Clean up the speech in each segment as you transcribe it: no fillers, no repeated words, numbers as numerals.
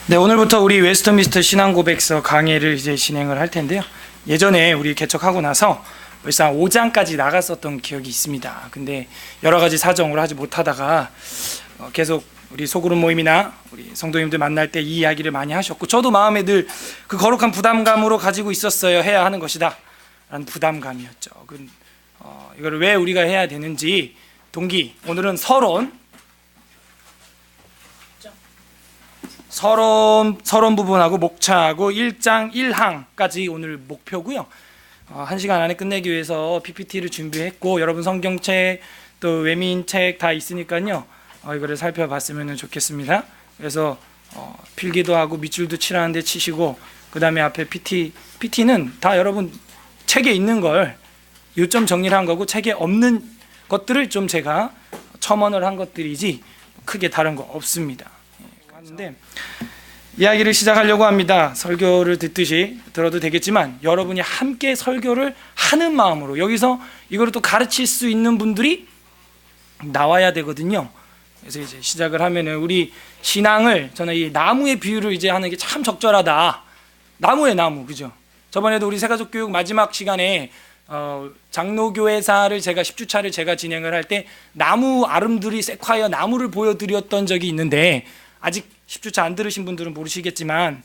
네, 오늘부터 우리 웨스터민스터 신앙고백서 강의를 이제 진행을 할 텐데요. 예전에 우리 개척하고 나서 벌써 5장까지 나갔었던 기억이 있습니다. 근데 여러 가지 사정으로 하지 못하다가 계속 우리 소그룹 모임이나 우리 성도님들 만날 때 이 이야기를 많이 하셨고, 저도 마음에 늘 그 거룩한 부담감으로 가지고 있었어요. 해야 하는 것이다 라는 부담감이었죠. 이거를 왜 우리가 해야 되는지 동기, 오늘은 서론 부분하고 목차하고 1장 1항까지 오늘 목표고요. 1시간 안에 끝내기 위해서 PPT를 준비했고, 여러분 성경책 또 외민책 다 있으니까요. 이거를 살펴봤으면 좋겠습니다. 그래서 필기도 하고 밑줄도 칠하는데 치시고, 그 다음에 앞에 PT는 다 여러분 책에 있는 걸 요점 정리를 한 거고, 책에 없는 것들을 좀 제가 첨언을 한 것들이지 크게 다른 거 없습니다. 하는데 이야기를 시작하려고 합니다. 설교를 듣듯이 들어도 되겠지만 여러분이 함께 설교를 하는 마음으로 여기서 이거를 또 가르칠 수 있는 분들이 나와야 되거든요. 그래서 이제 시작을 하면은 우리 신앙을, 저는 이 나무의 비유를 이제 하는 게 참 적절하다. 나무의 나무, 그죠? 저번에도 우리 새가족 교육 마지막 시간에 장로교회사를 제가 10주차를 제가 진행을 할 때 나무 아름드리 세콰이어 나무를 보여드렸던 적이 있는데, 아직 10주차 안 들으신 분들은 모르시겠지만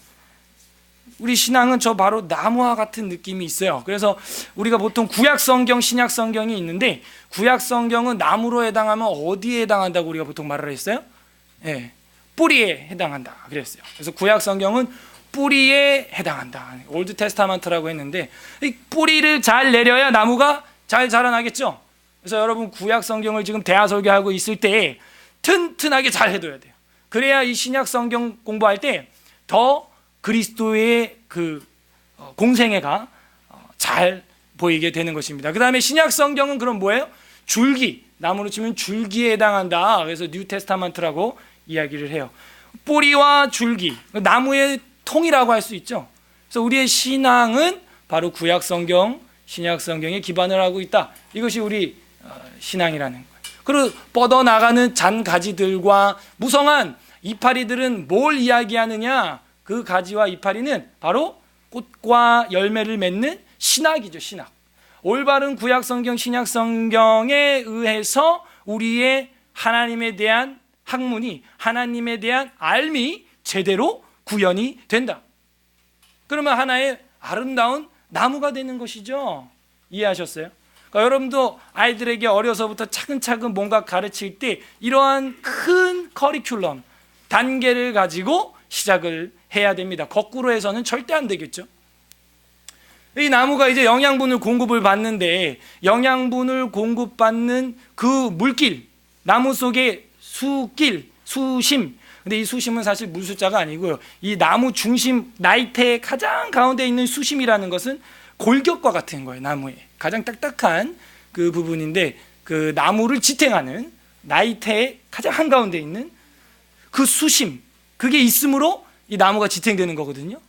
우리 신앙은 저 바로 나무와 같은 느낌이 있어요. 그래서 우리가 보통 구약성경, 신약성경이 있는데, 구약성경은 나무로 해당하면 어디에 해당한다고 우리가 보통 말을 했어요? 뿌리에 해당한다 그랬어요. 그래서 구약성경은 뿌리에 해당한다, 올드 테스타먼트라고 했는데, 이 뿌리를 잘 내려야 나무가 잘 자라나겠죠. 그래서 여러분 구약성경을 지금 대하설교하고 있을 때 튼튼하게 잘 해둬야 돼요. 그래야 이 신약 성경 공부할 때 더 그리스도의 그 공생애가 잘 보이게 되는 것입니다. 그 다음에 신약 성경은 그럼 뭐예요? 줄기, 나무로 치면 줄기에 해당한다. 그래서 뉴 테스타먼트라고 이야기를 해요. 뿌리와 줄기, 나무의 통이라고 할 수 있죠. 그래서 우리의 신앙은 바로 구약 성경, 신약 성경에 기반을 하고 있다. 이것이 우리 신앙이라는 거예요. 그리고 뻗어나가는 잔가지들과 무성한 이파리들은 뭘 이야기하느냐? 그 가지와 이파리는 바로 꽃과 열매를 맺는 신학이죠, 신학. 올바른 구약성경, 신약성경에 의해서 우리의 하나님에 대한 학문이, 하나님에 대한 알미 제대로 구현이 된다. 그러면 하나의 아름다운 나무가 되는 것이죠. 이해하셨어요? 그러니까 여러분도 아이들에게 어려서부터 차근차근 뭔가 가르칠 때 이러한 큰 커리큘럼, 단계를 가지고 시작을 해야 됩니다. 거꾸로 해서는 절대 안 되겠죠. 이 나무가 이제 영양분을 공급을 받는데, 영양분을 공급받는 그 물길, 나무 속에 수길, 수심. 근데 이 수심은 사실 물숫자가 아니고요. 이 나무 중심, 나이테의 가장 가운데 있는 수심이라는 것은 골격과 같은 거예요. 나무에 가장 딱딱한 그 부분인데, 그 나무를 지탱하는 나이테의 가장 한가운데 있는 그 수심, 그게 있으므로 이 나무가 지탱되는 거거든요.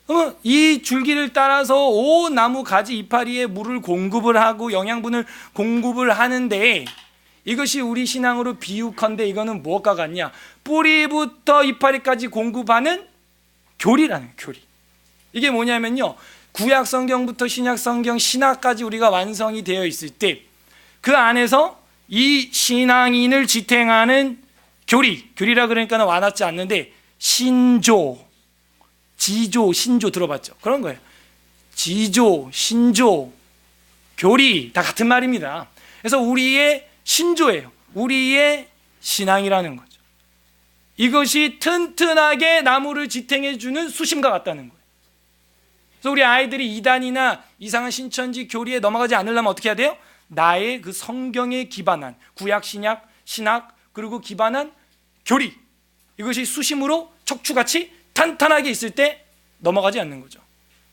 그러면 이 줄기를 따라서 온 나무 가지 이파리에 물을 공급을 하고 영양분을 공급을 하는데, 이것이 우리 신앙으로 비유컨대 이거는 무엇과 같냐? 뿌리부터 이파리까지 공급하는 교리라는 거예요. 교리. 이게 뭐냐면요, 구약 성경부터 신약 성경, 신학까지 우리가 완성이 되어 있을 때 그 안에서 이 신앙인을 지탱하는 교리라 그러니까 와닿지 않는데, 신조, 지조, 신조 들어봤죠? 그런 거예요. 지조, 신조, 교리 다 같은 말입니다. 그래서 우리의 신조예요. 우리의 신앙이라는 거죠. 이것이 튼튼하게 나무를 지탱해 주는 수심과 같다는 거예요. 그래서 우리 아이들이 이단이나 이상한 신천지 교리에 넘어가지 않으려면 어떻게 해야 돼요? 나의 그 성경에 기반한 구약, 신약, 신학, 그리고 기반한 교리, 이것이 수심으로 척추같이 탄탄하게 있을 때 넘어가지 않는 거죠.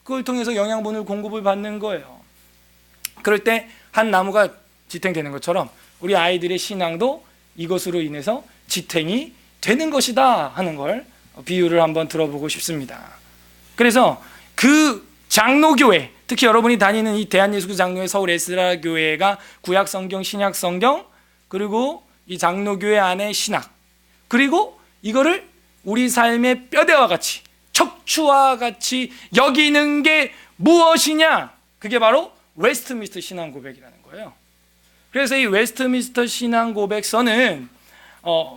그걸 통해서 영양분을 공급을 받는 거예요. 그럴 때 한 나무가 지탱되는 것처럼 우리 아이들의 신앙도 이것으로 인해서 지탱이 되는 것이다 하는 걸 비유를 한번 들어보고 싶습니다. 그래서 그 장로교회, 특히 여러분이 다니는 이 대한예수교 장로회 서울 에스라 교회가 구약성경, 신약성경, 그리고 이 장로교회 안에 신학, 그리고 이거를 우리 삶의 뼈대와 같이 척추와 같이 여기는 게 무엇이냐? 그게 바로 웨스트민스터 신앙 고백이라는 거예요. 그래서 이 웨스트민스터 신앙 고백서는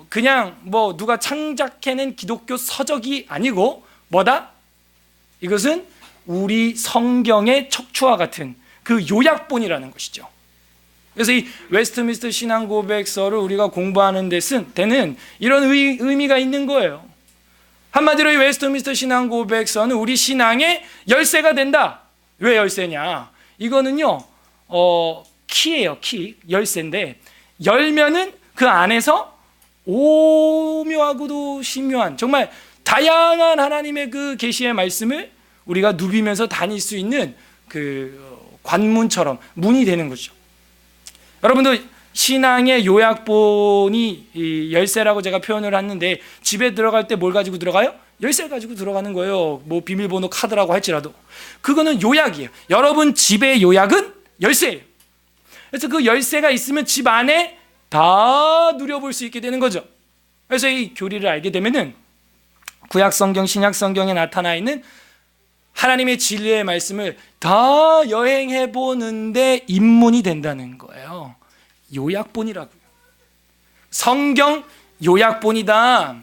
그냥 뭐 누가 창작해낸 기독교 서적이 아니고 뭐다? 이것은 우리 성경의 척추와 같은 그 요약본이라는 것이죠. 그래서 이 웨스트민스터 신앙 고백서를 우리가 공부하는 데는 이런 의미가 있는 거예요. 한마디로 이 웨스트민스터 신앙 고백서는 우리 신앙의 열쇠가 된다. 왜 열쇠냐? 이거는요, 키예요, 키. 열쇠인데, 열면은 그 안에서 오묘하고도 신묘한, 정말 다양한 하나님의 그 계시의 말씀을 우리가 누비면서 다닐 수 있는 그 관문처럼 문이 되는 거죠. 여러분들, 신앙의 요약본이 이 열쇠라고 제가 표현을 했는데, 집에 들어갈 때 뭘 가지고 들어가요? 열쇠를 가지고 들어가는 거예요. 뭐 비밀번호 카드라고 할지라도. 그거는 요약이에요. 여러분 집의 요약은 열쇠예요. 그래서 그 열쇠가 있으면 집 안에 다 누려볼 수 있게 되는 거죠. 그래서 이 교리를 알게 되면은 구약 성경, 신약 성경에 나타나 있는 하나님의 진리의 말씀을 다 여행해 보는데 입문이 된다는 거예요. 요약본이라고요. 성경 요약본이다.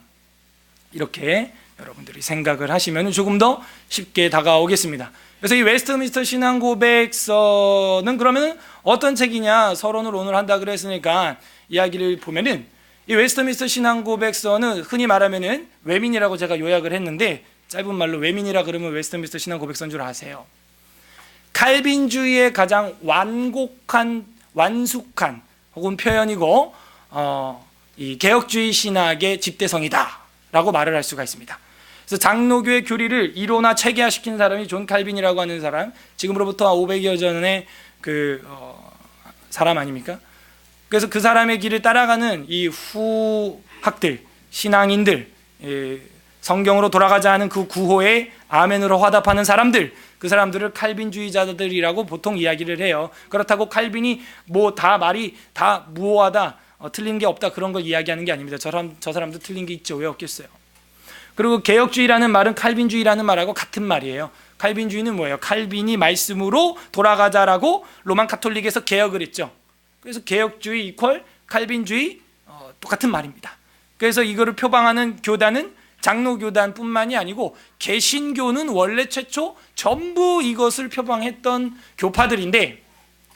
이렇게 여러분들이 생각을 하시면 조금 더 쉽게 다가오겠습니다. 그래서 이 웨스트민스터 신앙 고백서는 그러면 어떤 책이냐? 서론을 오늘 한다 그랬으니까 이야기를 보면은 이 웨스트민스터 신앙 고백서는 흔히 말하면은 외민이라고 제가 요약을 했는데, 짧은 말로 외민이라 그러면 웨스트민스터 신앙 고백서인 줄 아세요. 칼빈주의의 가장 완숙한 혹은 표현이고 이 개혁주의 신학의 집대성이다라고 말을 할 수가 있습니다. 그래서 장로교의 교리를 이론화 체계화시킨 사람이 존 칼빈이라고 하는 사람, 지금으로부터 500여 전의 사람 아닙니까? 그래서 그 사람의 길을 따라가는 이 후학들, 신앙인들, 성경으로 돌아가자 하는 그 구호에 아멘으로 화답하는 사람들, 그 사람들을 칼빈주의자들이라고 보통 이야기를 해요. 그렇다고 칼빈이 뭐 다 말이 다 무오하다, 틀린 게 없다, 그런 걸 이야기하는 게 아닙니다. 저 사람도 틀린 게 있죠. 왜 없겠어요? 그리고 개혁주의라는 말은 칼빈주의라는 말하고 같은 말이에요. 칼빈주의는 뭐예요? 칼빈이 말씀으로 돌아가자라고 로만 카톨릭에서 개혁을 했죠. 그래서 개혁주의 이퀄 칼빈주의, 똑같은 말입니다. 그래서 이거를 표방하는 교단은 장로교단뿐만이 아니고 개신교는 원래 최초 전부 이것을 표방했던 교파들인데,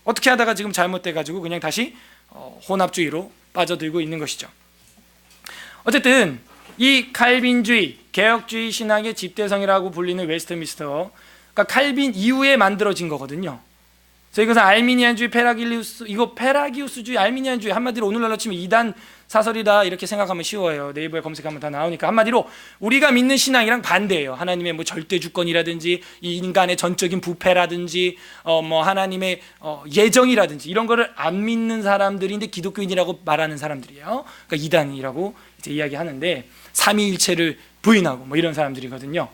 어떻게 하다가 지금 잘못돼가지고 그냥 다시 혼합주의로 빠져들고 있는 것이죠. 어쨌든 이 칼빈주의, 개혁주의 신학의 집대성이라고 불리는 웨스트민스터, 그러니까 칼빈 이후에 만들어진 거거든요. 그래서 이것은 알미니안주의, 페라기우스주의, 알미니안주의, 한마디로 오늘날로 치면 이단 사설이다 이렇게 생각하면 쉬워요. 네이버에 검색하면 다 나오니까. 한마디로 우리가 믿는 신앙이랑 반대예요. 하나님의 뭐 절대 주권이라든지 이 인간의 전적인 부패라든지 뭐 하나님의 예정이라든지 이런 거를 안 믿는 사람들인데 기독교인이라고 말하는 사람들이에요. 그러니까 이단이라고 이제 이야기하는데, 삼위일체를 부인하고 뭐 이런 사람들이거든요.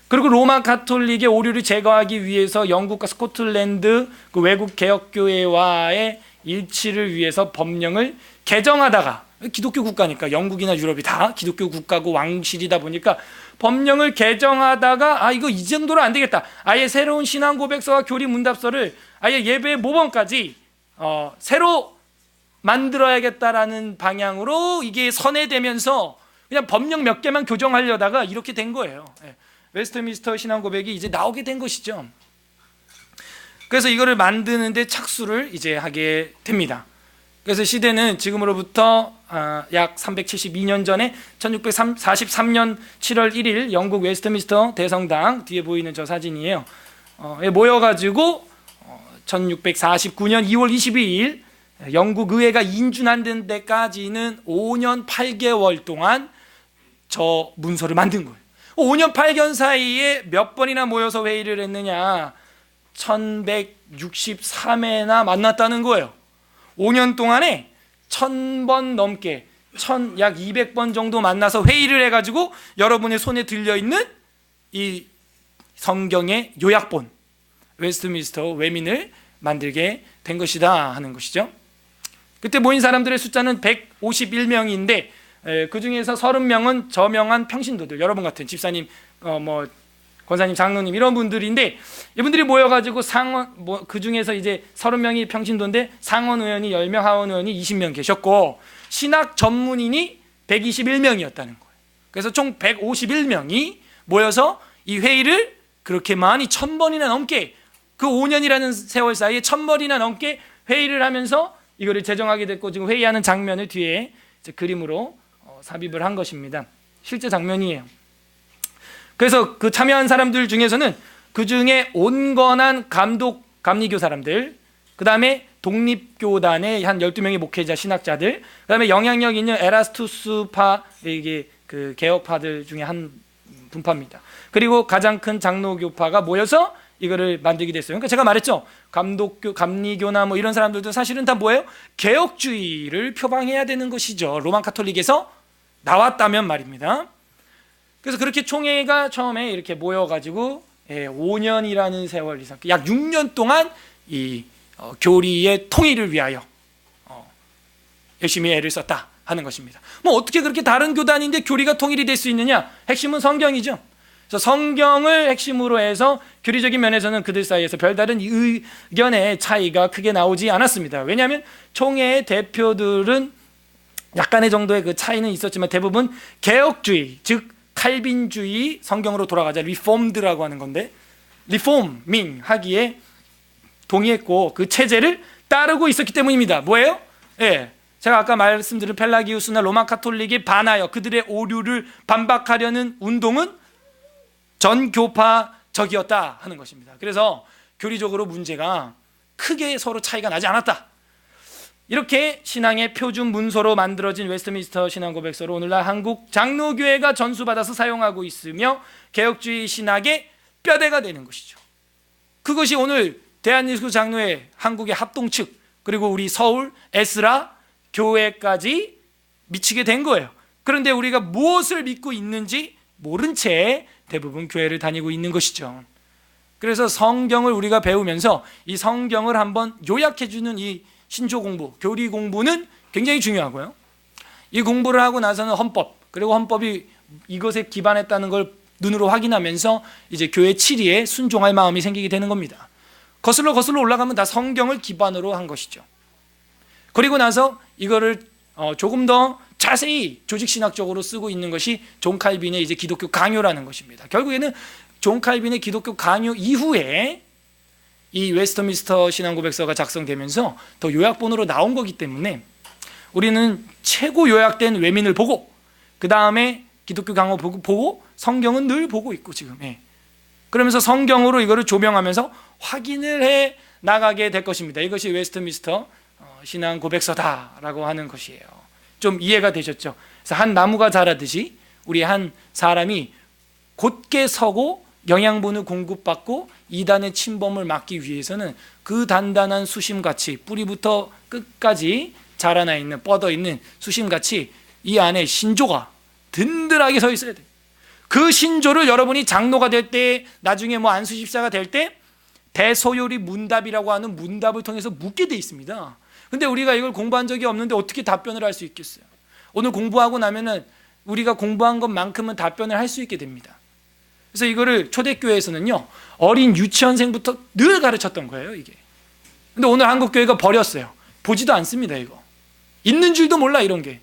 그리고 로마 가톨릭의 오류를 제거하기 위해서 영국과 스코틀랜드 그 외국 개혁교회와의 일치를 위해서 법령을 개정하다가, 기독교 국가니까 영국이나 유럽이 다 기독교 국가고 왕실이다 보니까 법령을 개정하다가 이거 이 정도로 안 되겠다, 아예 새로운 신앙 고백서와 교리 문답서를 아예 예배 모범까지 새로 만들어야겠다라는 방향으로 이게 선회되면서 그냥 법령 몇 개만 교정하려다가 이렇게 된 거예요. 웨스트민스터 신앙 고백이 이제 나오게 된 것이죠. 그래서 이거를 만드는데 착수를 이제 하게 됩니다. 그래서 시대는 지금으로부터 약 372년 전에 1643년 7월 1일 영국 웨스트민스터 대성당, 뒤에 보이는 저 사진이에요. 모여가지고 1649년 2월 22일 영국 의회가 인준하는 데까지는 5년 8개월 동안 저 문서를 만든 거예요. 5년 8개월 사이에 몇 번이나 모여서 회의를 했느냐? 1163회나 만났다는 거예요. 5년 동안에 1000번 넘게, 약 200번 정도 만나서 회의를 해가지고 여러분의 손에 들려있는 이 성경의 요약본, 웨스트민스터 외민을 만들게 된 것이다 하는 것이죠. 그때 모인 사람들의 숫자는 151명인데 그 중에서 30명은 저명한 평신도들, 여러분 같은 집사님, 권사님, 장로님 이런 분들인데, 이분들이 모여가지고 그 중에서 이제 30명이 평신도인데 상원 의원이 10명, 하원 의원이 20명 계셨고 신학 전문인이 121명이었다는 거예요. 그래서 총 151명이 모여서 이 회의를 그렇게 많이 1000번이나 넘게, 그 5년이라는 세월 사이에 1000번이나 넘게 회의를 하면서 이거를 제정하게 됐고, 지금 회의하는 장면을 뒤에 이제 그림으로 삽입을 한 것입니다. 실제 장면이에요. 그래서 그 참여한 사람들 중에서는 그 중에 온건한 감리교 사람들, 그 다음에 독립교단의 한 12명의 목회자, 신학자들, 그 다음에 영향력 있는 에라스투스파, 이게 그 개혁파들 중에 한 분파입니다. 그리고 가장 큰 장로교파가 모여서 이거를 만들게 됐어요. 그러니까 제가 말했죠. 감리교나 뭐 이런 사람들도 사실은 다 뭐예요? 개혁주의를 표방해야 되는 것이죠. 로만 카톨릭에서 나왔다면 말입니다. 그래서 그렇게 총회가 처음에 이렇게 모여가지고 5년이라는 세월 이상, 약 6년 동안 이 교리의 통일을 위하여 열심히 애를 썼다 하는 것입니다. 뭐 어떻게 그렇게 다른 교단인데 교리가 통일이 될 수 있느냐? 핵심은 성경이죠. 그래서 성경을 핵심으로 해서 교리적인 면에서는 그들 사이에서 별다른 의견의 차이가 크게 나오지 않았습니다. 왜냐하면 총회의 대표들은 약간의 정도의 그 차이는 있었지만 대부분 개혁주의, 즉 칼빈주의 성경으로 돌아가자, 리폼드라고 하는 건데, 리포밍 하기에 동의했고 그 체제를 따르고 있었기 때문입니다. 뭐예요? 제가 아까 말씀드린 펠라기우스나 로마 카톨릭에 반하여 그들의 오류를 반박하려는 운동은 전교파적이었다 하는 것입니다. 그래서 교리적으로 문제가 크게 서로 차이가 나지 않았다. 이렇게 신앙의 표준 문서로 만들어진 웨스트민스터 신앙고백서를 오늘날 한국 장로교회가 전수받아서 사용하고 있으며 개혁주의 신학의 뼈대가 되는 것이죠. 그것이 오늘 대한예수 장로회 한국의 합동측, 그리고 우리 서울 에스라 교회까지 미치게 된 거예요. 그런데 우리가 무엇을 믿고 있는지 모른 채 대부분 교회를 다니고 있는 것이죠. 그래서 성경을 우리가 배우면서 이 성경을 한번 요약해주는 이 신조 공부, 교리 공부는 굉장히 중요하고요. 이 공부를 하고 나서는 헌법, 그리고 헌법이 이것에 기반했다는 걸 눈으로 확인하면서 이제 교회 치리에 순종할 마음이 생기게 되는 겁니다. 거슬러 올라가면 다 성경을 기반으로 한 것이죠. 그리고 나서 이거를 조금 더 자세히 조직신학적으로 쓰고 있는 것이 존 칼빈의 이제 기독교 강요라는 것입니다. 결국에는 존 칼빈의 기독교 강요 이후에 이 웨스트민스터 신앙고백서가 작성되면서 더 요약본으로 나온 거기 때문에 우리는 최고 요약된 외민을 보고 그 다음에 기독교 강요 보고 성경은 늘 보고 있고 지금 그러면서 성경으로 이거를 조명하면서 확인을 해 나가게 될 것입니다. 이것이 웨스트민스터 신앙고백서다라고 하는 것이에요. 좀 이해가 되셨죠? 그래서 한 나무가 자라듯이 우리 한 사람이 곧게 서고 영양분을 공급받고 이단의 침범을 막기 위해서는 그 단단한 수심같이 뿌리부터 끝까지 자라나 있는, 뻗어 있는 수심같이 이 안에 신조가 든든하게 서 있어야 돼요. 그 신조를 여러분이 장로가 될 때, 나중에 뭐 안수집사가 될 때 대소요리 문답이라고 하는 문답을 통해서 묻게 돼 있습니다. 근데 우리가 이걸 공부한 적이 없는데 어떻게 답변을 할 수 있겠어요? 오늘 공부하고 나면은 우리가 공부한 것만큼은 답변을 할 수 있게 됩니다. 그래서 이거를 초대교회에서는요, 어린 유치원생부터 늘 가르쳤던 거예요, 이게. 근데 오늘 한국교회가 버렸어요. 보지도 않습니다, 이거. 있는 줄도 몰라, 이런 게.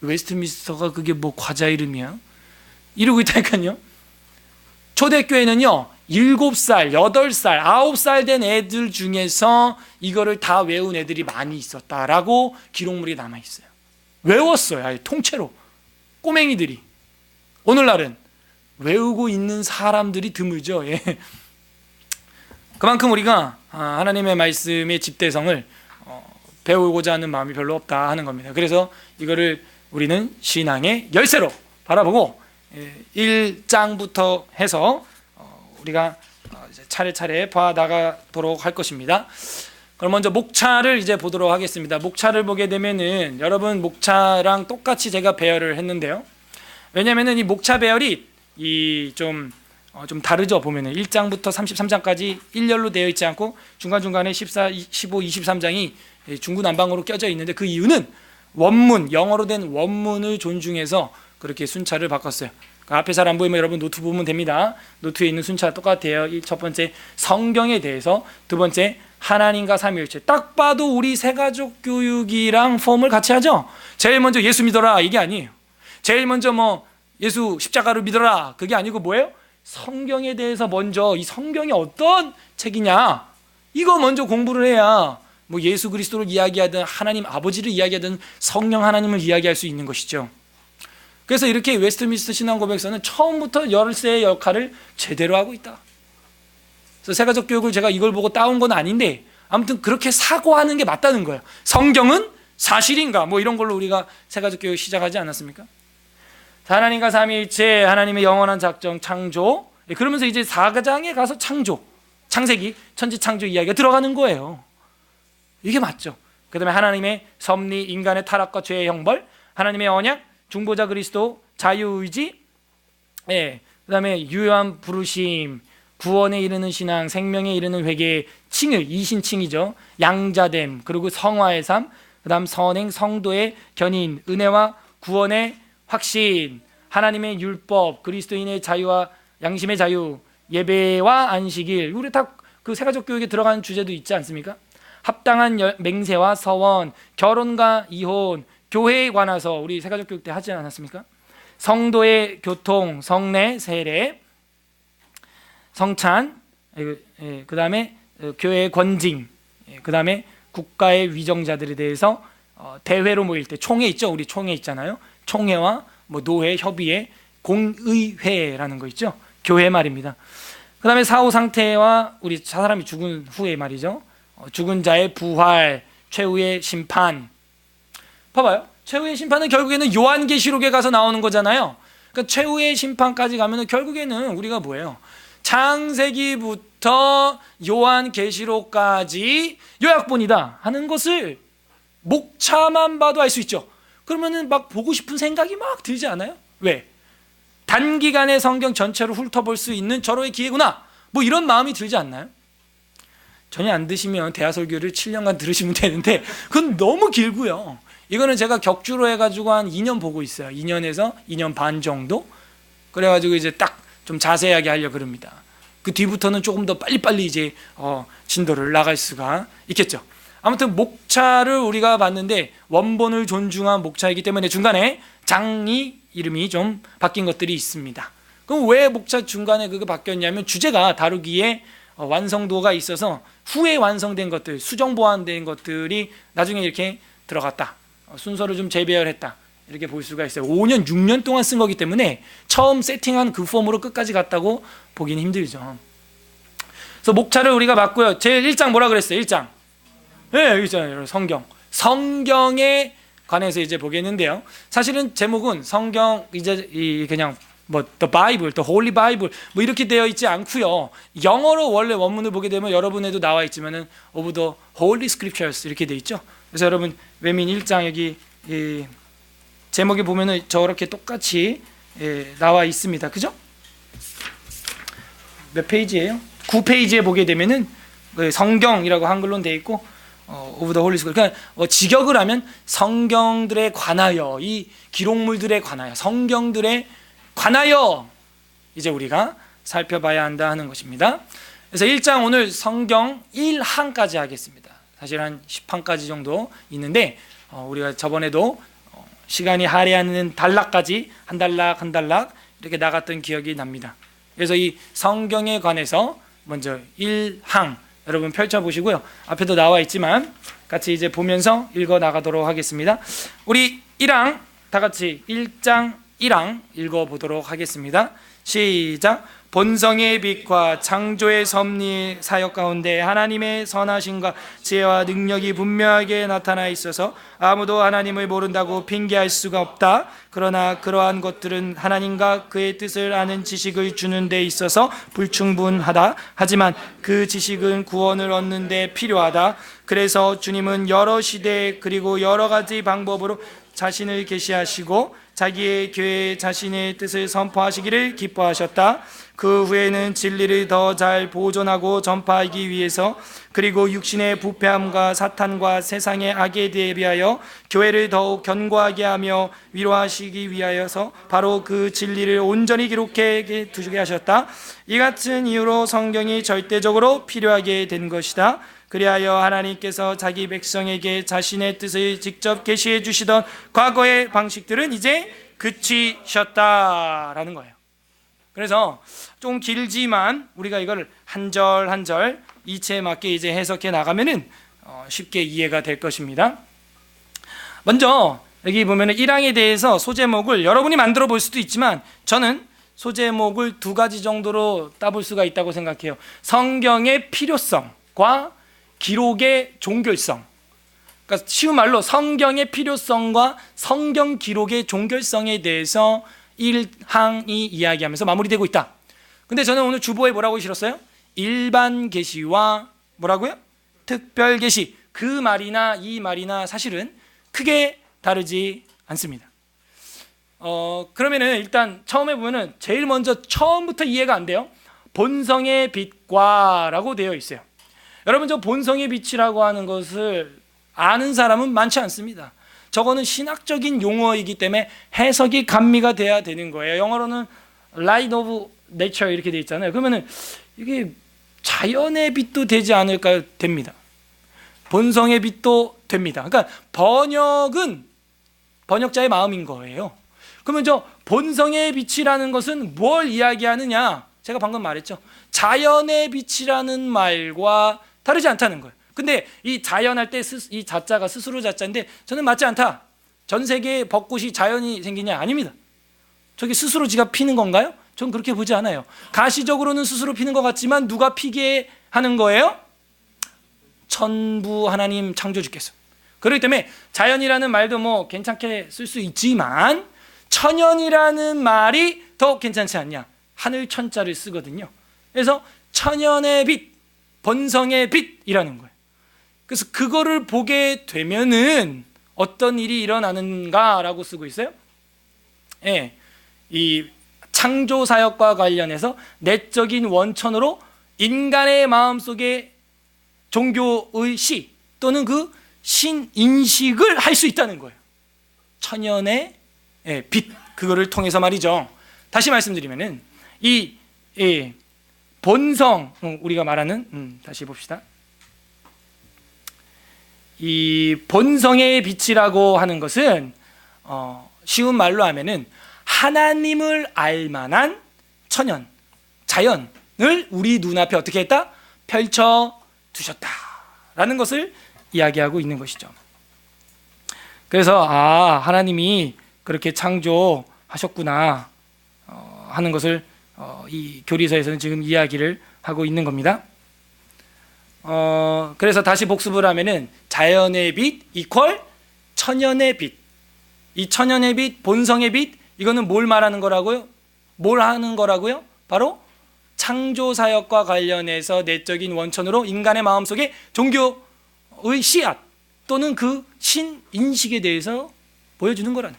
웨스트민스터가 그게 뭐 과자 이름이야? 이러고 있다니까요. 초대교회는요, 7살, 8살, 9살 된 애들 중에서 이거를 다 외운 애들이 많이 있었다라고 기록물이 남아있어요. 외웠어요, 아예 통째로. 꼬맹이들이. 오늘날은 외우고 있는 사람들이 드물죠. 그만큼 우리가 하나님의 말씀의 집대성을 배우고자 하는 마음이 별로 없다 하는 겁니다. 그래서 이거를 우리는 신앙의 열쇠로 바라보고 1장부터 해서 우리가 차례차례 봐나가도록 할 것입니다. 그럼 먼저 목차를 이제 보도록 하겠습니다. 목차를 보게 되면은 여러분 목차랑 똑같이 제가 배열을 했는데요. 왜냐면은 이 목차 배열이 좀 다르죠. 보면은 1장부터 33장까지 일렬로 되어 있지 않고 중간중간에 14, 15, 23장이 중구난방으로 껴져 있는데 그 이유는 원문, 영어로 된 원문을 존중해서 그렇게 순찰을 바꿨어요. 앞에 잘 안 보이면 여러분 노트 보면 됩니다. 노트에 있는 순찰 똑같아요. 첫 번째 성경에 대해서, 두 번째 하나님과 삼위일체. 딱 봐도 우리 새가족 교육이랑 폼을 같이 하죠. 제일 먼저 예수 믿어라 이게 아니에요. 제일 먼저 뭐 예수 십자가를 믿어라 그게 아니고 뭐예요? 성경에 대해서 먼저, 이 성경이 어떤 책이냐 이거 먼저 공부를 해야 뭐 예수 그리스도를 이야기하든 하나님 아버지를 이야기하든 성령 하나님을 이야기할 수 있는 것이죠. 그래서 이렇게 웨스트민스터 신앙고백서는 처음부터 열세의 역할을 제대로 하고 있다. 그래서 새가족 교육을 제가 이걸 보고 따온 건 아닌데 아무튼 그렇게 사고하는 게 맞다는 거예요. 성경은 사실인가 뭐 이런 걸로 우리가 새가족 교육 시작하지 않았습니까? 하나님과 삼위일체, 하나님의 영원한 작정, 창조. 그러면서 이제 4장에 가서 창조, 창세기, 천지 창조 이야기가 들어가는 거예요. 이게 맞죠. 그 다음에 하나님의 섭리, 인간의 타락과 죄의 형벌, 하나님의 언약, 중보자 그리스도, 자유의지, 그 다음에 유효한 부르심, 구원에 이르는 신앙, 생명에 이르는 회개, 칭의, 이신칭이죠. 양자됨, 그리고 성화의 삶, 그 다음 선행, 성도의 견인, 은혜와 구원의 확신, 하나님의 율법, 그리스도인의 자유와 양심의 자유, 예배와 안식일. 우리 다 그 새가족 교육에 들어가는 주제도 있지 않습니까? 합당한 맹세와 서원, 결혼과 이혼, 교회에 관해서 우리 새가족 교육 때 하지 않았습니까? 성도의 교통, 성례, 세례, 성찬, 그 다음에 교회의 권징, 그 다음에 국가의 위정자들에 대해서 대회로 모일 때 총회 있죠? 우리 총회 있잖아요. 총회와 뭐 노회, 협의회, 공의회라는 거 있죠? 교회 말입니다. 그 다음에 사후 상태와 우리 사람이 죽은 후에 말이죠. 죽은 자의 부활, 최후의 심판. 봐봐요. 최후의 심판은 결국에는 요한계시록에 가서 나오는 거잖아요. 그러니까 최후의 심판까지 가면 결국에는 우리가 뭐예요? 창세기부터 요한계시록까지 요약본이다 하는 것을 목차만 봐도 알 수 있죠. 그러면은 막 보고 싶은 생각이 막 들지 않아요? 왜? 단기간에 성경 전체를 훑어볼 수 있는 절호의 기회구나. 뭐 이런 마음이 들지 않나요? 전혀 안 드시면 대하설교를 7년간 들으시면 되는데 그건 너무 길고요. 이거는 제가 격주로 해가지고 한 2년 보고 있어요. 2년에서 2년 반 정도. 그래가지고 이제 딱 좀 자세하게 하려고 그럽니다. 그 뒤부터는 조금 더 빨리빨리 이제 진도를 나갈 수가 있겠죠. 아무튼 목차를 우리가 봤는데 원본을 존중한 목차이기 때문에 중간에 장이 이름이 좀 바뀐 것들이 있습니다. 그럼 왜 목차 중간에 그게 바뀌었냐면 주제가 다루기에 완성도가 있어서 후에 완성된 것들, 수정 보완된 것들이 나중에 이렇게 들어갔다. 순서를 좀 재배열했다. 이렇게 볼 수가 있어요. 5년, 6년 동안 쓴 거기 때문에 처음 세팅한 그 폼으로 끝까지 갔다고 보기는 힘들죠. 그래서 목차를 우리가 봤고요. 제일 1장 뭐라 그랬어요? 1장. 네, 여기 있잖아요. 성경. 성경에 관해서 이제 보겠는데요. 사실은 제목은 성경 이제 그냥 뭐 the Bible, the Holy Bible 뭐 이렇게 되어 있지 않고요. 영어로 원래 원문을 보게 되면 여러분에도 나와 있지만은 of the Holy Scriptures 이렇게 되어 있죠. 그래서 여러분 외민 1장 여기 제목에 보면은 저렇게 똑같이 나와 있습니다. 그죠? 몇 페이지예요? 9페이지에 보게 되면은 성경이라고 한글로 되어 있고 of the Holy Scripture. 그러니까 직역을 하면 성경들에 관하여, 이 기록물들에 관하여, 성경들에 관하여 이제 우리가 살펴봐야 한다 하는 것입니다. 그래서 1장 오늘 성경 1항까지 하겠습니다. 사실 한 10항까지 정도 있는데 우리가 저번에도 시간이 할애하는 단락까지 한 단락 한 단락 이렇게 나갔던 기억이 납니다. 그래서 이 성경에 관해서 먼저 1항 여러분 펼쳐보시고요. 앞에도 나와 있지만 같이 이제 보면서 읽어 나가도록 하겠습니다. 우리 1항 다 같이 1장 1항 읽어보도록 하겠습니다. 시작. 본성의 빛과 창조의 섭리 사역 가운데 하나님의 선하심과 지혜와 능력이 분명하게 나타나 있어서 아무도 하나님을 모른다고 핑계할 수가 없다. 그러나 그러한 것들은 하나님과 그의 뜻을 아는 지식을 주는 데 있어서 불충분하다. 하지만 그 지식은 구원을 얻는 데 필요하다. 그래서 주님은 여러 시대 그리고 여러 가지 방법으로 자신을 계시하시고 자기의 교회에 자신의 뜻을 선포하시기를 기뻐하셨다. 그 후에는 진리를 더 잘 보존하고 전파하기 위해서 그리고 육신의 부패함과 사탄과 세상의 악에 대비하여 교회를 더욱 견고하게 하며 위로하시기 위하여서 바로 그 진리를 온전히 기록해 두게 하셨다. 이 같은 이유로 성경이 절대적으로 필요하게 된 것이다. 그리하여 하나님께서 자기 백성에게 자신의 뜻을 직접 계시해 주시던 과거의 방식들은 이제 그치셨다라는 거예요. 그래서 좀 길지만 우리가 이걸 한 절 한 절 이치에 맞게 이제 해석해 나가면은 쉽게 이해가 될 것입니다. 먼저 여기 보면은 1항에 대해서 소제목을 여러분이 만들어 볼 수도 있지만 저는 소제목을 두 가지 정도로 따볼 수가 있다고 생각해요. 성경의 필요성과 기록의 종결성. 그러니까 쉬운 말로 성경의 필요성과 성경 기록의 종결성에 대해서 1항이 이야기하면서 마무리되고 있다. 근데 저는 오늘 주보에 뭐라고 실었어요? 일반 계시와 뭐라고요? 특별 계시. 그 말이나 이 말이나 사실은 크게 다르지 않습니다. 그러면은 일단 처음에 보면은 제일 먼저 처음부터 이해가 안 돼요. 본성의 빛과 라고 되어 있어요. 여러분, 저 본성의 빛이라고 하는 것을 아는 사람은 많지 않습니다. 저거는 신학적인 용어이기 때문에 해석이 감미가 돼야 되는 거예요. 영어로는 light of nature 이렇게 돼 있잖아요. 그러면은 이게 자연의 빛도 되지 않을까요? 됩니다. 본성의 빛도 됩니다. 그러니까 번역은 번역자의 마음인 거예요. 그러면 저 본성의 빛이라는 것은 뭘 이야기하느냐? 제가 방금 말했죠. 자연의 빛이라는 말과 다르지 않다는 거예요. 근데 이 자연할 때 이 자자가 스스로 자자인데 저는 맞지 않다. 전 세계에 벚꽃이 자연이 생기냐? 아닙니다. 저게 스스로 지가 피는 건가요? 전 그렇게 보지 않아요. 가시적으로는 스스로 피는 것 같지만 누가 피게 하는 거예요? 천부 하나님 창조주께서. 그렇기 때문에 자연이라는 말도 뭐 괜찮게 쓸 수 있지만 천연이라는 말이 더 괜찮지 않냐? 하늘 천자를 쓰거든요. 그래서 천연의 빛, 본성의 빛이라는 거예요. 그래서 그거를 보게 되면은 어떤 일이 일어나는가라고 쓰고 있어요. 예, 이 창조 사역과 관련해서 내적인 원천으로 인간의 마음속에 종교의 시 또는 그 신인식을 할 수 있다는 거예요. 천연의 빛, 그거를 통해서 말이죠. 다시 말씀드리면은 이 본성, 우리가 말하는 다시 봅시다. 이 본성의 빛이라고 하는 것은 쉬운 말로 하면은 하나님을 알 만한 천연, 자연을 우리 눈앞에 어떻게 했다? 펼쳐 두셨다라는 것을 이야기하고 있는 것이죠. 그래서 하나님이 그렇게 창조하셨구나 하는 것을 이 교리서에서는 지금 이야기를 하고 있는 겁니다. 그래서 다시 복습을 하면은 자연의 빛 이퀄 천연의 빛. 이 천연의 빛, 본성의 빛, 이거는 뭘 말하는 거라고요? 뭘 하는 거라고요? 바로 창조 사역과 관련해서 내적인 원천으로 인간의 마음속에 종교의 씨앗 또는 그 신인식에 대해서 보여주는 거라는.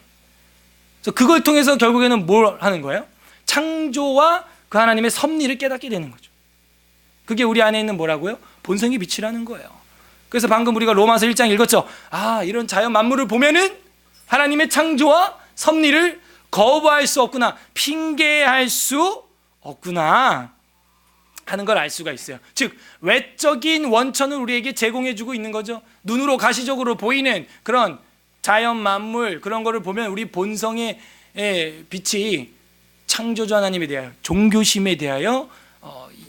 그래서 그걸 통해서 결국에는 뭘 하는 거예요? 창조와 그 하나님의 섭리를 깨닫게 되는 거죠. 그게 우리 안에 있는 뭐라고요? 본성의 빛이라는 거예요. 그래서 방금 우리가 로마서 1장 읽었죠. 이런 자연 만물을 보면은 하나님의 창조와 섭리를 거부할 수 없구나, 핑계할 수 없구나 하는 걸 알 수가 있어요. 즉 외적인 원천을 우리에게 제공해주고 있는 거죠. 눈으로 가시적으로 보이는 그런 자연 만물, 그런 거를 보면 우리 본성의 빛이 창조주 하나님에 대하여, 종교심에 대하여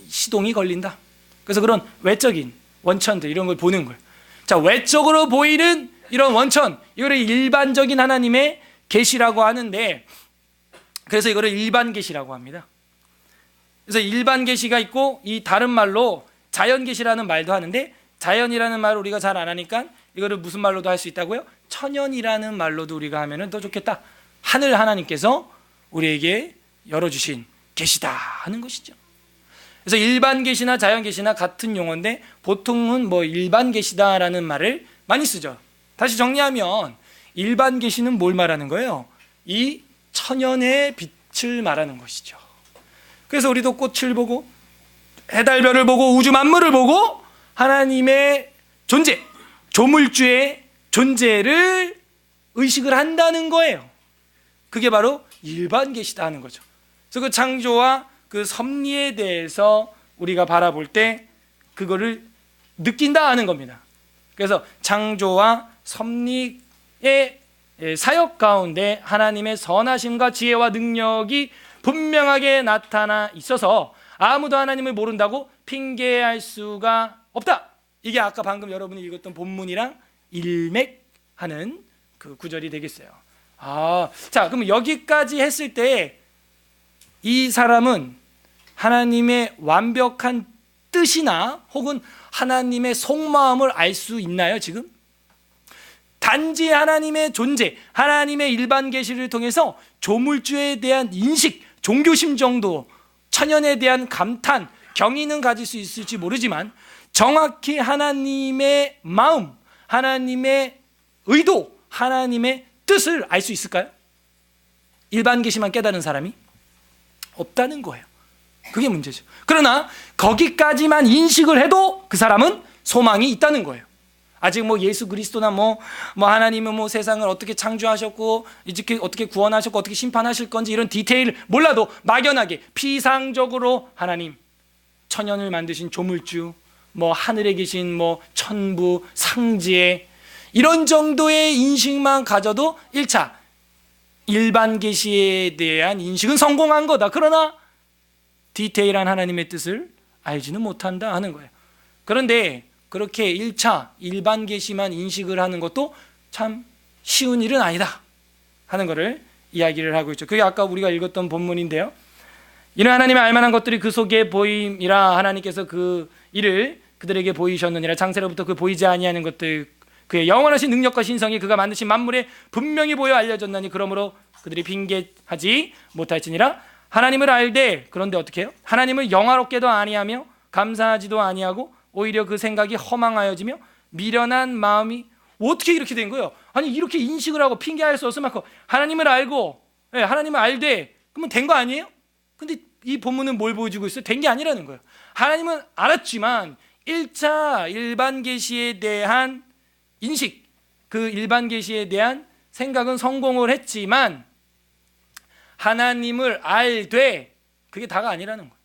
시동이 걸린다. 그래서 그런 외적인 원천들, 이런 걸 보는 거예요. 자, 외적으로 보이는 이런 원천, 이거를 일반적인 하나님의 계시라고 하는데, 그래서 이거를 일반 계시라고 합니다. 그래서 일반 계시가 있고, 이 다른 말로 자연 계시라는 말도 하는데, 자연이라는 말을 우리가 잘 안 하니까 이거를 무슨 말로도 할 수 있다고요? 천연이라는 말로도 우리가 하면은 더 좋겠다. 하늘 하나님께서 우리에게 열어주신 계시다 하는 것이죠. 그래서 일반 계시나 자연 계시나 같은 용어인데 보통은 뭐 일반 계시다라는 말을 많이 쓰죠. 다시 정리하면 일반 계시는 뭘 말하는 거예요? 이 천연의 빛을 말하는 것이죠. 그래서 우리도 꽃을 보고 해달별을 보고 우주 만물을 보고 하나님의 존재, 조물주의 존재를 의식을 한다는 거예요. 그게 바로 일반 계시다 하는 거죠. 그래서 그 창조와 그 섭리에 대해서 우리가 바라볼 때 그거를 느낀다 하는 겁니다. 그래서 창조와 섭리의 사역 가운데 하나님의 선하심과 지혜와 능력이 분명하게 나타나 있어서 아무도 하나님을 모른다고 핑계할 수가 없다. 이게 아까 방금 여러분이 읽었던 본문이랑 일맥하는 그 구절이 되겠어요. 자, 그럼 여기까지 했을 때 이 사람은 하나님의 완벽한 뜻이나 혹은 하나님의 속마음을 알 수 있나요, 지금? 단지 하나님의 존재, 하나님의 일반 계시를 통해서 조물주에 대한 인식, 종교심 정도, 천연에 대한 감탄, 경의는 가질 수 있을지 모르지만 정확히 하나님의 마음, 하나님의 의도, 하나님의 뜻을 알 수 있을까요? 일반 계시만 깨달은 사람이 없다는 거예요. 그게 문제죠. 그러나 거기까지만 인식을 해도 그 사람은 소망이 있다는 거예요. 아직 뭐 예수 그리스도나 뭐 하나님은 뭐 세상을 어떻게 창조하셨고 이렇게 어떻게 구원하셨고 어떻게 심판하실 건지 이런 디테일 몰라도 막연하게 피상적으로 하나님 천연을 만드신 조물주, 뭐 하늘에 계신 뭐 천부, 상지에 이런 정도의 인식만 가져도 1차 일반 계시에 대한 인식은 성공한 거다. 그러나 디테일한 하나님의 뜻을 알지는 못한다 하는 거예요. 그런데 그렇게 1차 일반 계시만 인식을 하는 것도 참 쉬운 일은 아니다 하는 것을 이야기를 하고 있죠. 그게 아까 우리가 읽었던 본문인데요. 이는 하나님의 알만한 것들이 그 속에 보임이라 하나님께서 그 일을 그들에게 보이셨느니라. 장세로부터 그 보이지 아니하는 것들 그의 영원하신 능력과 신성이 그가 만드신 만물에 분명히 보여 알려졌나니 그러므로 그들이 핑계하지 못할지니라. 하나님을 알되 그런데 어떻게 해요? 하나님을 영화롭게도 아니하며 감사하지도 아니하고 오히려 그 생각이 허망하여지며 미련한 마음이 어떻게 이렇게 된 거예요? 아니 이렇게 인식을 하고 핑계할 수 없을 만큼 하나님을 알고 하나님을 알되 그러면 된 거 아니에요? 근데 이 본문은 뭘 보여주고 있어요? 된 게 아니라는 거예요. 하나님은 알았지만 1차 일반 계시에 대한 인식, 그 일반 계시에 대한 생각은 성공을 했지만 하나님을 알되 그게 다가 아니라는 거예요.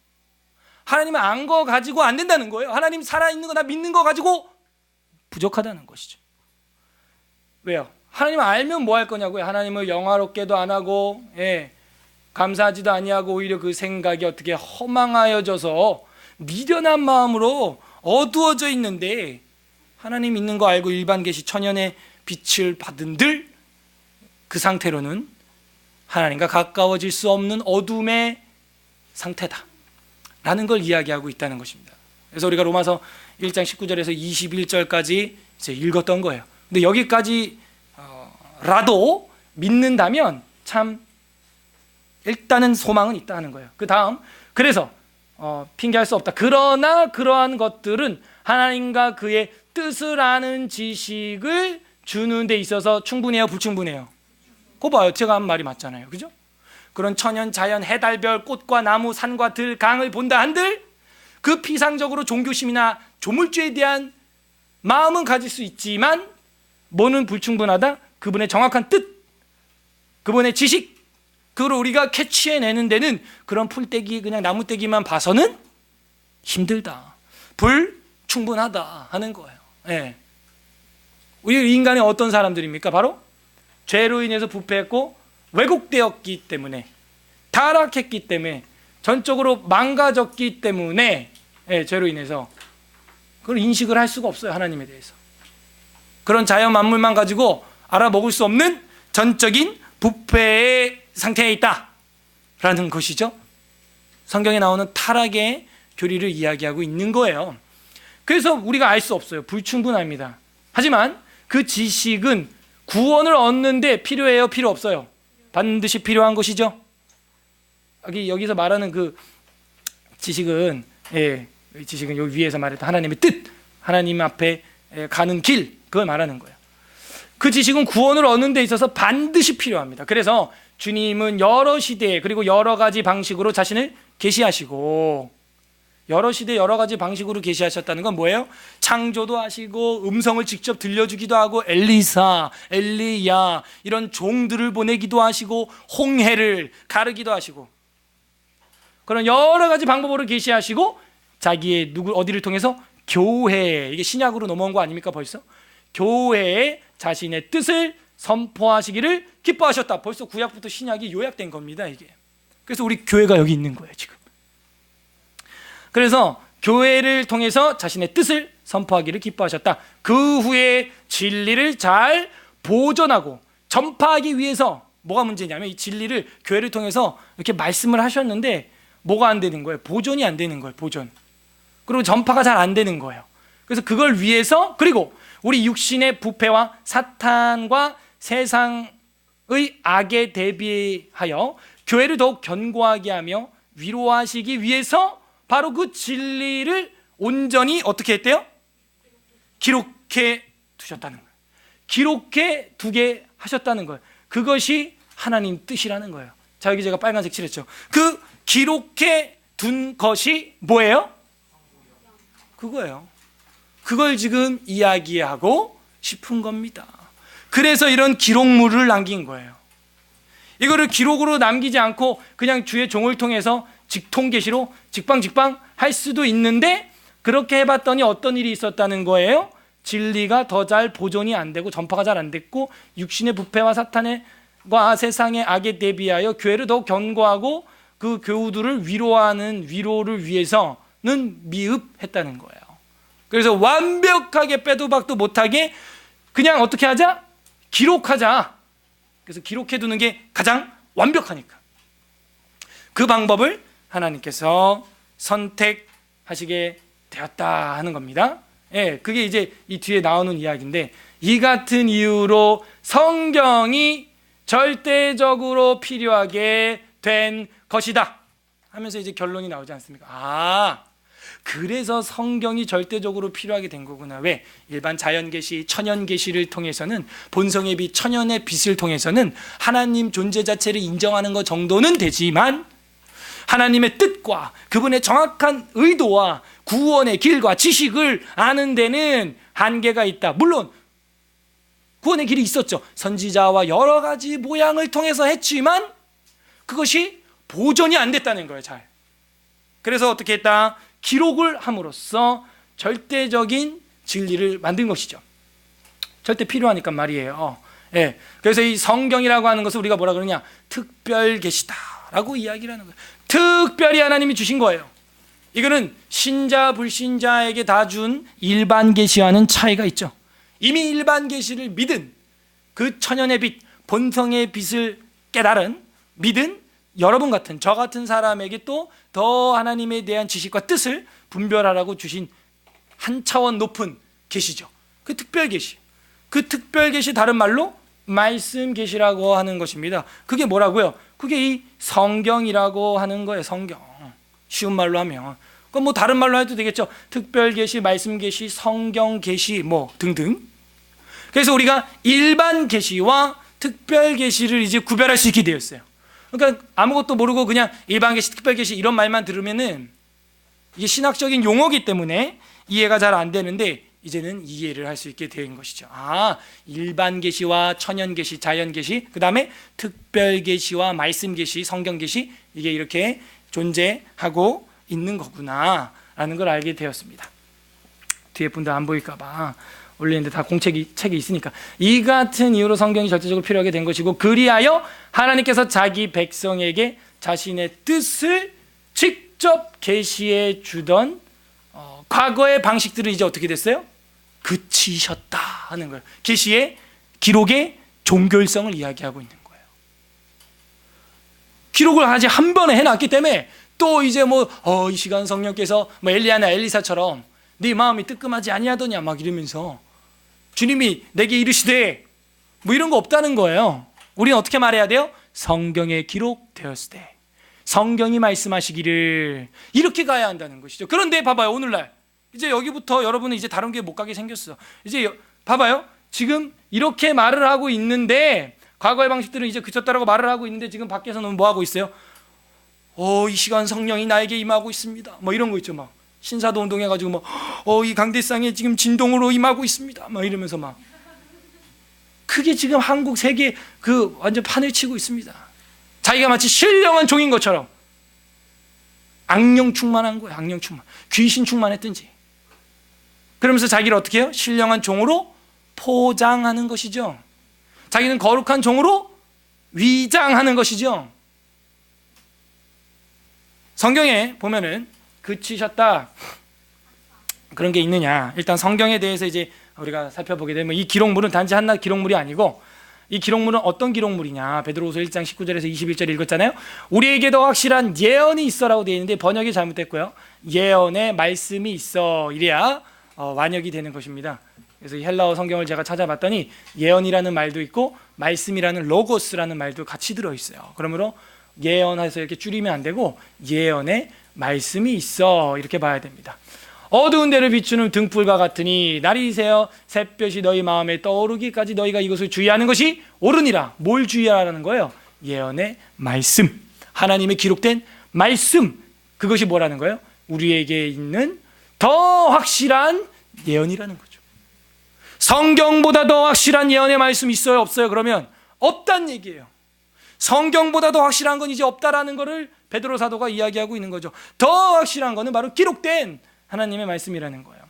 하나님을 안 거 가지고 안 된다는 거예요. 하나님 살아있는 거 나 믿는 거 가지고 부족하다는 것이죠. 왜요? 하나님을 알면 뭐 할 거냐고요. 하나님을 영화롭게도 안 하고 감사하지도 아니하고 오히려 그 생각이 어떻게 허망하여져서 미련한 마음으로 어두워져 있는데 하나님 있는 거 알고 일반 계시 천연의 빛을 받은들 그 상태로는 하나님과 가까워질 수 없는 어둠의 상태다 라는 걸 이야기하고 있다는 것입니다. 그래서 우리가 로마서 1장 19절에서 21절까지 이제 읽었던 거예요. 근데 여기까지 라도 믿는다면 참 일단은 소망은 있다 하는 거예요. 그 다음 그래서 핑계할 수 없다. 그러나 그러한 것들은 하나님과 그의 뜻을 아는 지식을 주는 데 있어서 충분해요, 불충분해요? 그거 봐요. 제가 한 말이 맞잖아요. 그죠? 그런 천연, 자연, 해달별, 꽃과 나무, 산과 들, 강을 본다 한들 그 피상적으로 종교심이나 조물주에 대한 마음은 가질 수 있지만 뭐는 불충분하다? 그분의 정확한 뜻, 그분의 지식, 그걸 우리가 캐치해내는 데는 그런 풀떼기, 그냥 나무떼기만 봐서는 힘들다, 불충분하다 하는 거예요. 우리 인간의 어떤 사람들입니까? 바로 죄로 인해서 부패했고 왜곡되었기 때문에, 타락했기 때문에, 전적으로 망가졌기 때문에 죄로 인해서 그걸 인식을 할 수가 없어요. 하나님에 대해서. 그런 자연 만물만 가지고 알아먹을 수 없는 전적인 부패의 상태에 있다라는 것이죠. 성경에 나오는 타락의 교리를 이야기하고 있는 거예요. 그래서 우리가 알 수 없어요. 불충분합니다. 하지만 그 지식은 구원을 얻는데 필요해요? 필요 없어요? 반드시 필요한 것이죠. 여기서 말하는 그 지식은 여기 위에서 말했던 하나님의 뜻, 하나님 앞에 가는 길, 그걸 말하는 거예요. 그 지식은 구원을 얻는 데 있어서 반드시 필요합니다. 그래서 주님은 여러 시대에 그리고 여러 가지 방식으로 자신을 계시하시고, 여러 시대 여러 가지 방식으로 계시하셨다는 건 뭐예요? 창조도 하시고 음성을 직접 들려주기도 하고, 엘리사, 엘리야 이런 종들을 보내기도 하시고, 홍해를 가르기도 하시고, 그런 여러 가지 방법으로 계시하시고, 자기의 어디를 통해서? 교회, 이게 신약으로 넘어온 거 아닙니까 벌써? 교회에 자신의 뜻을 선포하시기를 기뻐하셨다. 벌써 구약부터 신약이 요약된 겁니다, 이게. 그래서 우리 교회가 여기 있는 거예요, 지금. 그래서 교회를 통해서 자신의 뜻을 선포하기를 기뻐하셨다. 그 후에 진리를 잘 보존하고 전파하기 위해서, 뭐가 문제냐면 이 진리를 교회를 통해서 이렇게 말씀을 하셨는데 뭐가 안 되는 거예요? 보존이 안 되는 거예요, 보존. 그리고 전파가 잘 안 되는 거예요. 그래서 그걸 위해서, 그리고 우리 육신의 부패와 사탄과 세상의 악에 대비하여 교회를 더욱 견고하게 하며 위로하시기 위해서 바로 그 진리를 온전히 어떻게 했대요? 기록해 두셨다는 거예요. 기록해 두게 하셨다는 거예요. 그것이 하나님 뜻이라는 거예요. 자, 여기 제가 빨간색 칠했죠. 그 기록해 둔 것이 뭐예요? 그거예요. 그걸 지금 이야기하고 싶은 겁니다. 그래서 이런 기록물을 남긴 거예요. 이거를 기록으로 남기지 않고 그냥 주의 종을 통해서 직통계시로 직방직방 할 수도 있는데, 그렇게 해봤더니 어떤 일이 있었다는 거예요? 진리가 더 잘 보존이 안 되고 전파가 잘 안 됐고, 육신의 부패와 사탄과 세상의 악에 대비하여 교회를 더욱 견고하고 그 교우들을 위로하는 위로를 위해서는 미흡했다는 거예요. 그래서 완벽하게 빼도 박도 못하게 그냥 어떻게 하자? 기록하자. 그래서 기록해두는 게 가장 완벽하니까 그 방법을 하나님께서 선택하시게 되었다 하는 겁니다. 예, 그게 이제 이 뒤에 나오는 이야기인데, 이 같은 이유로 성경이 절대적으로 필요하게 된 것이다 하면서 이제 결론이 나오지 않습니까? 그래서 성경이 절대적으로 필요하게 된 거구나. 왜? 일반 자연계시, 천연계시를 통해서는, 본성의 빛, 천연의 빛을 통해서는 하나님 존재 자체를 인정하는 것 정도는 되지만, 하나님의 뜻과 그분의 정확한 의도와 구원의 길과 지식을 아는 데는 한계가 있다. 물론 구원의 길이 있었죠. 선지자와 여러 가지 모양을 통해서 했지만 그것이 보존이 안 됐다는 거예요, 잘. 그래서 어떻게 했다? 기록을 함으로써 절대적인 진리를 만든 것이죠. 절대 필요하니까 말이에요. 예. 그래서 이 성경이라고 하는 것을 우리가 뭐라 그러냐? 특별 계시다라고 이야기를 하는 거예요. 특별히 하나님이 주신 거예요. 이거는 신자 불신자에게 다 준 일반 계시와는 차이가 있죠. 이미 일반 계시를 믿은, 그 천연의 빛, 본성의 빛을 깨달은, 믿은 여러분 같은, 저 같은 사람에게 또 더 하나님에 대한 지식과 뜻을 분별하라고 주신 한 차원 높은 계시죠. 그 특별 계시. 그 특별 계시, 다른 말로 말씀 계시라고 하는 것입니다. 그게 뭐라고요? 그게 이 성경이라고 하는 거예요. 성경. 쉬운 말로 하면. 그럼 뭐 다른 말로 해도 되겠죠. 특별 계시, 말씀 계시, 성경 계시 뭐 등등. 그래서 우리가 일반 계시와 특별 계시를 이제 구별할 수 있게 되었어요. 그러니까 아무것도 모르고 그냥 일반 계시, 특별 계시 이런 말만 들으면은 이게 신학적인 용어이기 때문에 이해가 잘 안 되는데, 이제는 이해를 할 수 있게 된 것이죠. 일반 계시와 천연 계시, 자연 계시, 그 다음에 특별 계시와 말씀 계시, 성경 계시, 이게 이렇게 존재하고 있는 거구나라는 걸 알게 되었습니다. 뒤에 분들 안 보일까봐 올리는데 다 책이 있으니까. 이 같은 이유로 성경이 절대적으로 필요하게 된 것이고, 그리하여 하나님께서 자기 백성에게 자신의 뜻을 직접 계시해 주던 과거의 방식들은 이제 어떻게 됐어요? 그치셨다 하는 거예요. 계시의 기록의 종결성을 이야기하고 있는 거예요. 기록을 아직 한 번에 해놨기 때문에 또 이제 이 시간 성령께서 엘리야나 엘리사처럼 네 마음이 뜨끔하지 아니하더냐 막 이러면서 주님이 내게 이르시되 이런 거 없다는 거예요. 우리는 어떻게 말해야 돼요? 성경에 기록되었을 때 성경이 말씀하시기를 이렇게 가야 한다는 것이죠. 그런데 봐봐요, 오늘날 이제 여기부터 여러분은 이제 다른 교회 못 가게 생겼어. 이제 봐봐요, 지금 이렇게 말을 하고 있는데, 과거의 방식들은 이제 그쳤다라고 말을 하고 있는데, 지금 밖에서는 뭐 하고 있어요? 이 시간 성령이 나에게 임하고 있습니다. 뭐 이런 거 있죠. 막 신사도 운동해가지고 이 강대상에 지금 진동으로 임하고 있습니다. 막 이러면서 막 그게 지금 한국 세계 그 완전 판을 치고 있습니다. 자기가 마치 신령한 종인 것처럼 악령 충만한 거예요. 악령 충만, 귀신 충만했든지. 그러면서 자기를 어떻게 해요? 신령한 종으로 포장하는 것이죠. 자기는 거룩한 종으로 위장하는 것이죠. 성경에 보면은 그치셨다 그런 게 있느냐. 일단 성경에 대해서 이제 우리가 살펴보게 되면 이 기록물은 단지 한낱 기록물이 아니고, 이 기록물은 어떤 기록물이냐. 베드로후서 1장 19절에서 21절 읽었잖아요. 우리에게 더 확실한 예언이 있어라고 되어 있는데 번역이 잘못됐고요. 예언의 말씀이 있어, 이래야 완역이 되는 것입니다. 그래서 헬라어 성경을 제가 찾아봤더니 예언이라는 말도 있고 말씀이라는 로고스라는 말도 같이 들어있어요. 그러므로 예언해서 이렇게 줄이면 안 되고 예언의 말씀이 있어, 이렇게 봐야 됩니다. 어두운 데를 비추는 등불과 같으니 날이 새어 샛볕이 너희 마음에 떠오르기까지 너희가 이것을 주의하는 것이 옳으니라. 뭘 주의하라는 거예요? 예언의 말씀, 하나님의 기록된 말씀. 그것이 뭐라는 거예요? 우리에게 있는 더 확실한 예언이라는 거죠. 성경보다 더 확실한 예언의 말씀 있어요, 없어요? 그러면 없다는 얘기예요. 성경보다 더 확실한 건 이제 없다라는 것을 베드로 사도가 이야기하고 있는 거죠. 더 확실한 거는 바로 기록된 하나님의 말씀이라는 거예요.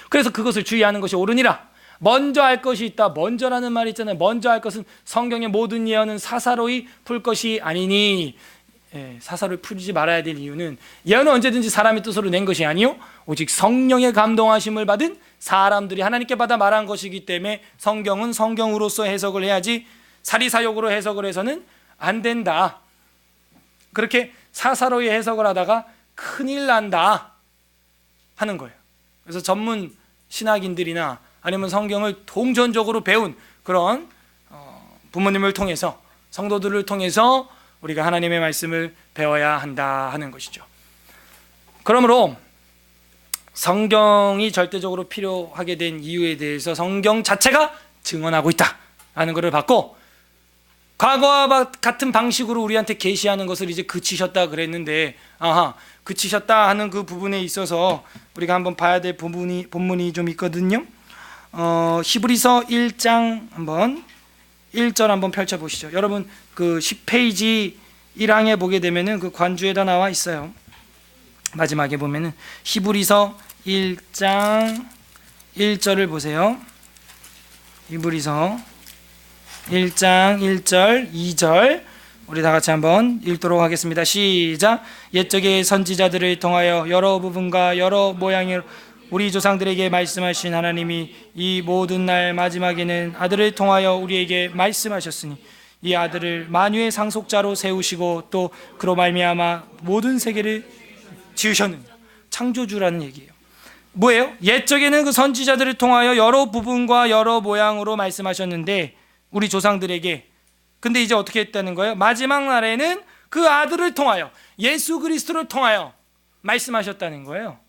그래서 그것을 주의하는 것이 옳으니라. 먼저 할 것이 있다. 먼저라는 말이 있잖아요. 먼저 할 것은 성경의 모든 예언은 사사로이 풀 것이 아니니. 사사로이 풀지 말아야 될 이유는, 예언은 언제든지 사람의 뜻으로 낸 것이 아니요 오직 성령의 감동하심을 받은 사람들이 하나님께 받아 말한 것이기 때문에 성경은 성경으로서 해석을 해야지 사리사욕으로 해석을 해서는 안 된다. 그렇게 사사로이 해석을 하다가 큰일 난다 하는 거예요. 그래서 전문 신학인들이나 아니면 성경을 동전적으로 배운 그런 부모님을 통해서, 성도들을 통해서 우리가 하나님의 말씀을 배워야 한다 하는 것이죠. 그러므로 성경이 절대적으로 필요하게 된 이유에 대해서 성경 자체가 증언하고 있다라는 것을 봤고, 과거와 같은 방식으로 우리한테 계시하는 것을 이제 그치셨다 그랬는데, 그치셨다 하는 그 부분에 있어서 우리가 한번 봐야 될 본문이 좀 있거든요. 히브리서 1장 한번 1절 한번 펼쳐보시죠. 여러분 그 10페이지 1항에 보게 되면은 그 관주에다 나와 있어요. 마지막에 보면은 히브리서 1장 1절을 보세요. 히브리서 1장 1절 2절 우리 다 같이 한번 읽도록 하겠습니다. 시작. 옛적의 선지자들을 통하여 여러 부분과 여러 모양의 우리 조상들에게 말씀하신 하나님이 이 모든 날 마지막에는 아들을 통하여 우리에게 말씀하셨으니 이 아들을 만유의 상속자로 세우시고 또 그로 말미암아 모든 세계를 지으셨느니라. 창조주라는 얘기예요. 뭐예요? 옛적에는 그 선지자들을 통하여 여러 부분과 여러 모양으로 말씀하셨는데 우리 조상들에게, 근데 이제 어떻게 했다는 거예요? 마지막 날에는 그 아들을 통하여, 예수 그리스도를 통하여 말씀하셨다는 거예요.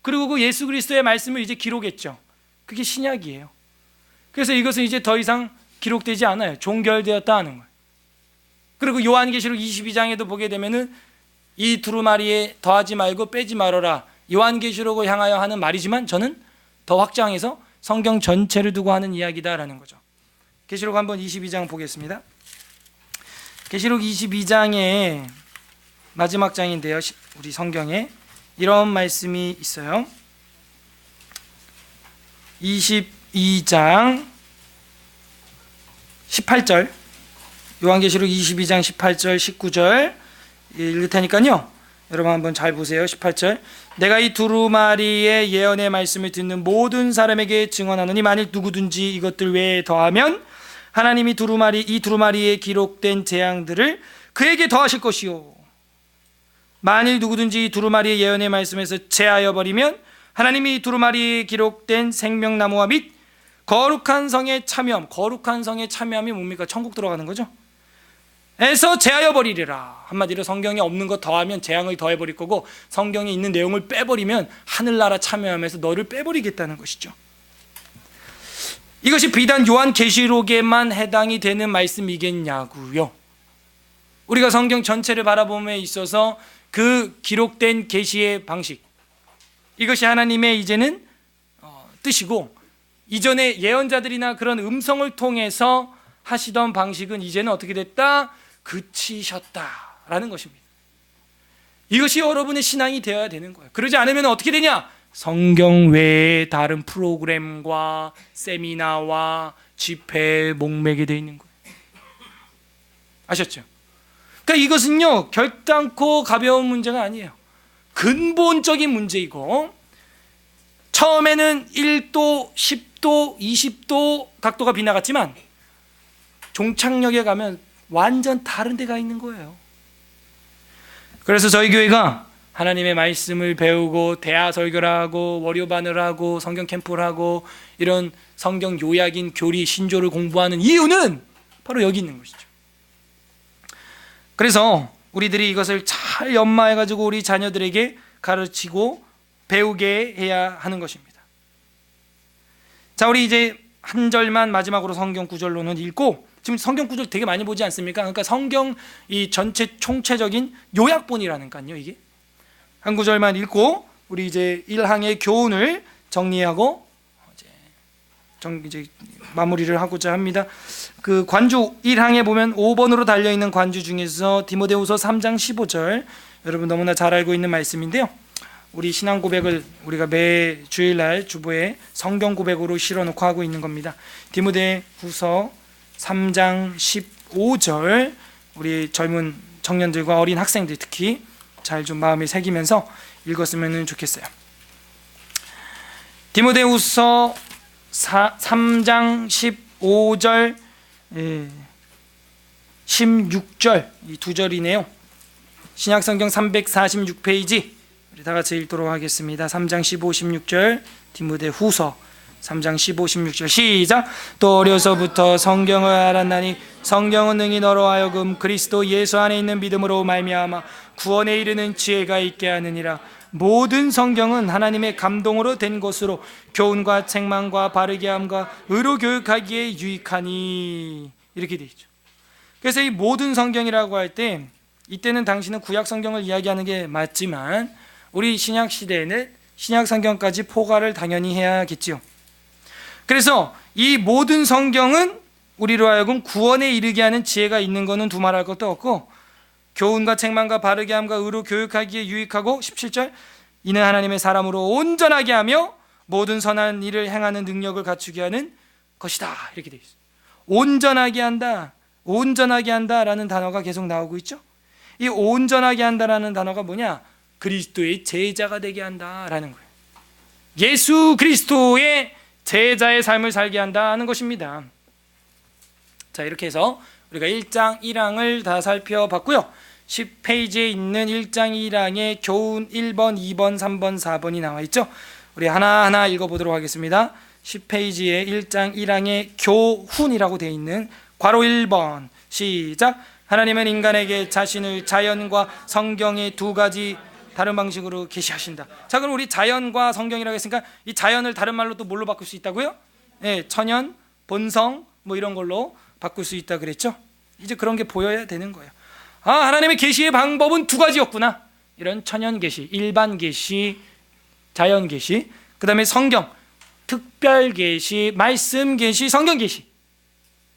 그리고 그 예수 그리스도의 말씀을 이제 기록했죠. 그게 신약이에요. 그래서 이것은 이제 더 이상 기록되지 않아요. 종결되었다 하는 거예요. 그리고 요한계시록 22장에도 보게 되면은 이 두루마리에 더하지 말고 빼지 말아라, 요한계시록을 향하여 하는 말이지만 저는 더 확장해서 성경 전체를 두고 하는 이야기다라는 거죠. 계시록 한번 22장 보겠습니다. 계시록 22장의 마지막 장인데요, 우리 성경에 이런 말씀이 있어요. 22장 18절, 요한계시록 22장 18절 19절 읽을 테니까요, 여러분 한번 잘 보세요. 18절. 내가 이 두루마리의 예언의 말씀을 듣는 모든 사람에게 증언하노니 만일 누구든지 이것들 외에 더하면 하나님이 이 두루마리에 기록된 재앙들을 그에게 더하실 것이요, 만일 누구든지 이 두루마리의 예언의 말씀에서 제하여 버리면 하나님이 이 두루마리에 기록된 생명나무와 및 거룩한 성에 참여함. 거룩한 성에 참여함이 뭡니까? 천국 들어가는 거죠. 에서 제하여 버리리라. 한마디로 성경에 없는 거 더하면 재앙을 더해 버릴 거고, 성경에 있는 내용을 빼버리면 하늘나라 참여하면서 너를 빼버리겠다는 것이죠. 이것이 비단 요한계시록에만 해당이 되는 말씀이겠냐고요. 우리가 성경 전체를 바라봄에 있어서 그 기록된 계시의 방식, 이것이 하나님의 이제는 뜻이고, 이전에 예언자들이나 그런 음성을 통해서 하시던 방식은 이제는 어떻게 됐다? 그치셨다라는 것입니다. 이것이 여러분의 신앙이 되어야 되는 거예요. 그러지 않으면 어떻게 되냐? 성경 외에 다른 프로그램과 세미나와 집회에 목매게 되어 있는 거예요. 아셨죠? 그러니까 이것은요, 결단코 가벼운 문제가 아니에요. 근본적인 문제이고, 처음에는 1도, 10도, 20도 각도가 빗나갔지만 종착역에 가면 완전 다른 데가 있는 거예요. 그래서 저희 교회가 하나님의 말씀을 배우고 대화 설교를 하고 월요반을 하고 성경 캠프를 하고 이런 성경 요약인 교리 신조를 공부하는 이유는 바로 여기 있는 것이죠. 그래서 우리들이 이것을 잘 연마해가지고 우리 자녀들에게 가르치고 배우게 해야 하는 것입니다. 자, 우리 이제 한 절만 마지막으로 성경 구절로는 읽고, 지금 성경 구절 되게 많이 보지 않습니까? 그러니까 성경 이 전체 총체적인 요약본이라니까요. 이게 한 구절만 읽고 우리 이제 1항의 교훈을 정리하고 이제 마무리를 하고자 합니다. 그 관주 1항에 보면 5번으로 달려있는 관주 중에서 디모데후서 3장 15절, 여러분 너무나 잘 알고 있는 말씀인데요. 우리 신앙 고백을 우리가 매 주일날 주보에 성경 고백으로 실어놓고 하고 있는 겁니다. 디모데후서 3장 15절, 우리 젊은 청년들과 어린 학생들 특히 잘 좀 마음에 새기면서 읽었으면 좋겠어요. 디모데후서 3장 15절 16절 이 두 절이네요. 신약성경 346페이지 우리 다 같이 읽도록 하겠습니다. 3장 15, 16절 디모데후서 3장 15, 16절 시작. 또 어려서부터 성경을 알았나니 성경은 능히 너로 하여금 그리스도 예수 안에 있는 믿음으로 말미암아 구원에 이르는 지혜가 있게 하느니라. 모든 성경은 하나님의 감동으로 된 것으로 교훈과 책망과 바르게 함과 의로 교육하기에 유익하니, 이렇게 되어 있죠. 그래서 이 모든 성경이라고 할 때 이때는 당시는 구약 성경을 이야기하는 게 맞지만 우리 신약 시대에는 신약 성경까지 포괄을 당연히 해야겠죠. 그래서 이 모든 성경은 우리로 하여금 구원에 이르게 하는 지혜가 있는 것은 두말할 것도 없고, 교훈과 책망과 바르게 함과 의로 교육하기에 유익하고, 17절 이는 하나님의 사람으로 온전하게 하며 모든 선한 일을 행하는 능력을 갖추게 하는 것이다, 이렇게 되어 있어요. 온전하게 한다, 온전하게 한다라는 단어가 계속 나오고 있죠. 이 온전하게 한다라는 단어가 뭐냐? 그리스도의 제자가 되게 한다라는 거예요. 예수 그리스도의 제자의 삶을 살게 한다는 것입니다. 자, 이렇게 해서 우리가 1장 1항을 다 살펴봤고요. 10페이지에 있는 1장 1항의 교훈 1번, 2번, 3번, 4번이 나와 있죠. 우리 하나하나 읽어보도록 하겠습니다. 10페이지에 1장 1항의 교훈이라고 되어 있는 괄호 1번 시작. 하나님은 인간에게 자신을 자연과 성경의 두 가지 다른 방식으로 계시하신다. 자, 그럼 우리 자연과 성경이라고 했으니까 이 자연을 다른 말로 또 뭘로 바꿀 수 있다고요? 네, 천연, 본성 뭐 이런 걸로 바꿀 수 있다 그랬죠. 이제 그런 게 보여야 되는 거예요. 아, 하나님의 계시의 방법은 두 가지였구나. 이런 천연 계시, 일반 계시, 자연 계시, 그 다음에 성경, 특별 계시, 말씀 계시, 성경 계시.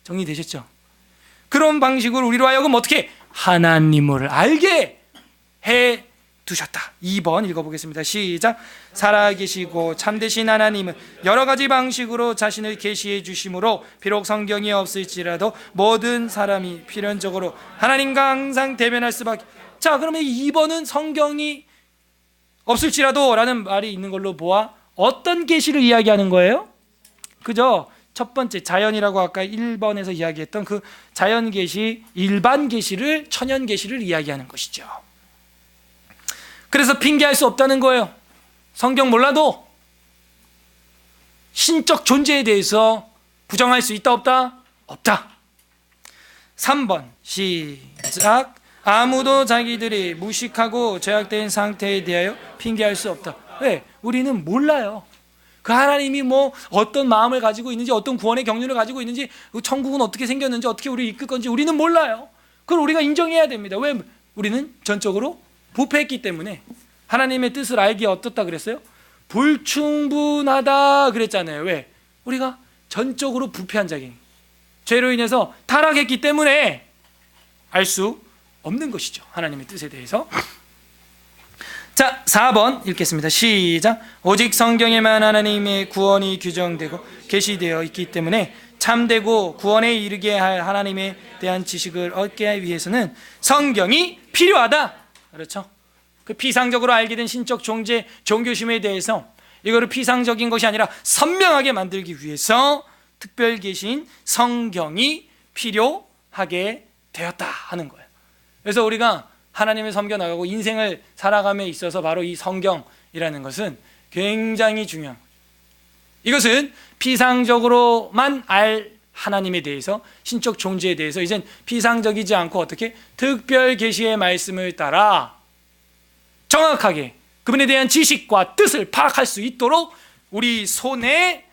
정리되셨죠? 그런 방식으로 우리로 하여금 어떻게 하나님을 알게 해 두셨다. 2번 읽어보겠습니다. 시작. 살아계시고 참되신 하나님은 여러 가지 방식으로 자신을 계시해 주심으로 비록 성경이 없을지라도 모든 사람이 필연적으로 하나님과 항상 대면할 수밖에. 자, 그러면 2번은 성경이 없을지라도 라는 말이 있는 걸로 보아 어떤 계시를 이야기하는 거예요? 그죠? 첫 번째 자연이라고 아까 1번에서 이야기했던 그 자연 계시, 일반 계시를, 천연 계시를 이야기하는 것이죠. 그래서 핑계할 수 없다는 거예요. 성경 몰라도 신적 존재에 대해서 부정할 수 있다 없다? 없다. 3번 시작. 아무도 자기들이 무식하고 죄악된 상태에 대하여 핑계할 수 없다. 왜? 우리는 몰라요. 그 하나님이 뭐 어떤 마음을 가지고 있는지, 어떤 구원의 경륜을 가지고 있는지, 천국은 어떻게 생겼는지, 어떻게 우리를 이끌 건지 우리는 몰라요. 그걸 우리가 인정해야 됩니다. 왜? 우리는 전적으로 부패했기 때문에. 하나님의 뜻을 알기에 어떻다 그랬어요? 불충분하다 그랬잖아요. 왜? 우리가 전적으로 부패한 자기, 죄로 인해서 타락했기 때문에 알 수 없는 것이죠, 하나님의 뜻에 대해서. 자, 4번 읽겠습니다. 시작. 오직 성경에만 하나님의 구원이 규정되고 계시되어 있기 때문에 참되고 구원에 이르게 할 하나님에 대한 지식을 얻게 하기 위해서는 성경이 필요하다. 그렇죠? 그 피상적으로 알게 된 신적 존재, 종교심에 대해서 이거를 피상적인 것이 아니라 선명하게 만들기 위해서 특별 계신 성경이 필요하게 되었다 하는 거예요. 그래서 우리가 하나님을 섬겨나가고 인생을 살아감에 있어서 바로 이 성경이라는 것은 굉장히 중요한 거예요. 이것은 피상적으로만 알 하나님에 대해서, 신적 존재에 대해서 이젠 피상적이지 않고 어떻게 특별 계시의 말씀을 따라 정확하게 그분에 대한 지식과 뜻을 파악할 수 있도록 우리 손에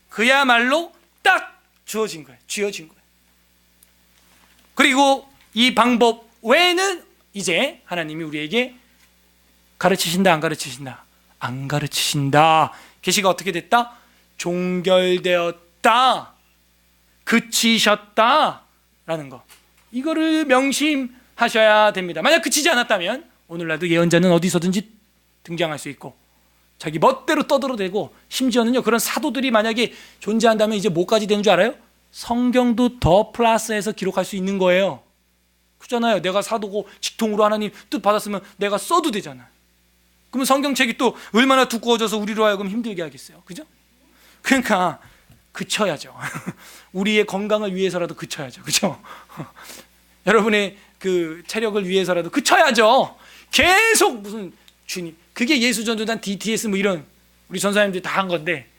그야말로 딱 쥐어진 거예요. 그리고 이 방법 외에는 이제 하나님이 우리에게 가르치신다, 안 가르치신다? 안 가르치신다. 계시가 어떻게 됐다? 종결되었다, 그치셨다 라는 거, 이거를 명심하셔야 됩니다. 만약 그치지 않았다면 오늘날도 예언자는 어디서든지 등장할 수 있고 자기 멋대로 떠들어대고, 심지어는요 그런 사도들이 만약에 존재한다면 이제 뭐까지 되는 줄 알아요? 성경도 더 플러스해서 기록할 수 있는 거예요. 그렇잖아요. 내가 사도고 직통으로 하나님 뜻 받았으면 내가 써도 되잖아요. 그러면 성경책이 또 얼마나 두꺼워져서 우리로 하여금 힘들게 하겠어요. 그죠? 그러니까 그쳐야죠. 우리의 건강을 위해서라도 그쳐야죠. 그죠? 여러분의 그 체력을 위해서라도 그쳐야죠. 계속 무슨 주님, 그게 예수전도단 DTS 뭐 이런 우리 전사님들이 다 한 건데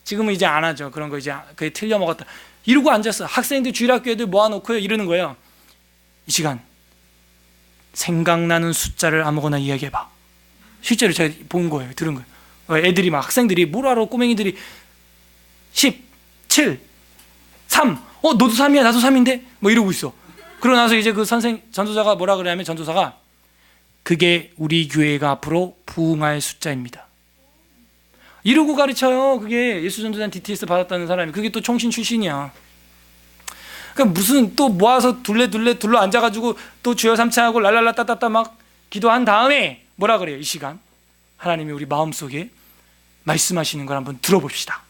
지금은 이제 안 하죠. 그런 거 이제 그게 틀려 먹었다 이러고 앉았어. 학생들 주일학교 애들 모아놓고요 이러는 거예요. 이 시간 생각나는 숫자를 아무거나 이야기해봐. 실제로 제가 본 거예요. 들은 거예요. 애들이 막, 학생들이 뭘 알아, 꼬맹이들이 10, 7, 3 너도 3이야 나도 3인데 뭐 이러고 있어. 그러고 나서 이제 그 전도사가 뭐라 그러냐면, 전도사가 그게 우리 교회가 앞으로 부흥할 숫자입니다 이러고 가르쳐요. 그게 예수전도단 DTS 받았다는 사람이. 그게 또 총신 출신이야. 그러니까 무슨 또 모아서 둘러 앉아가지고 또 주여 삼차하고 랄랄라 따따따 막 기도한 다음에 뭐라 그래요? 이 시간 하나님이 우리 마음속에 말씀하시는 걸 한번 들어봅시다.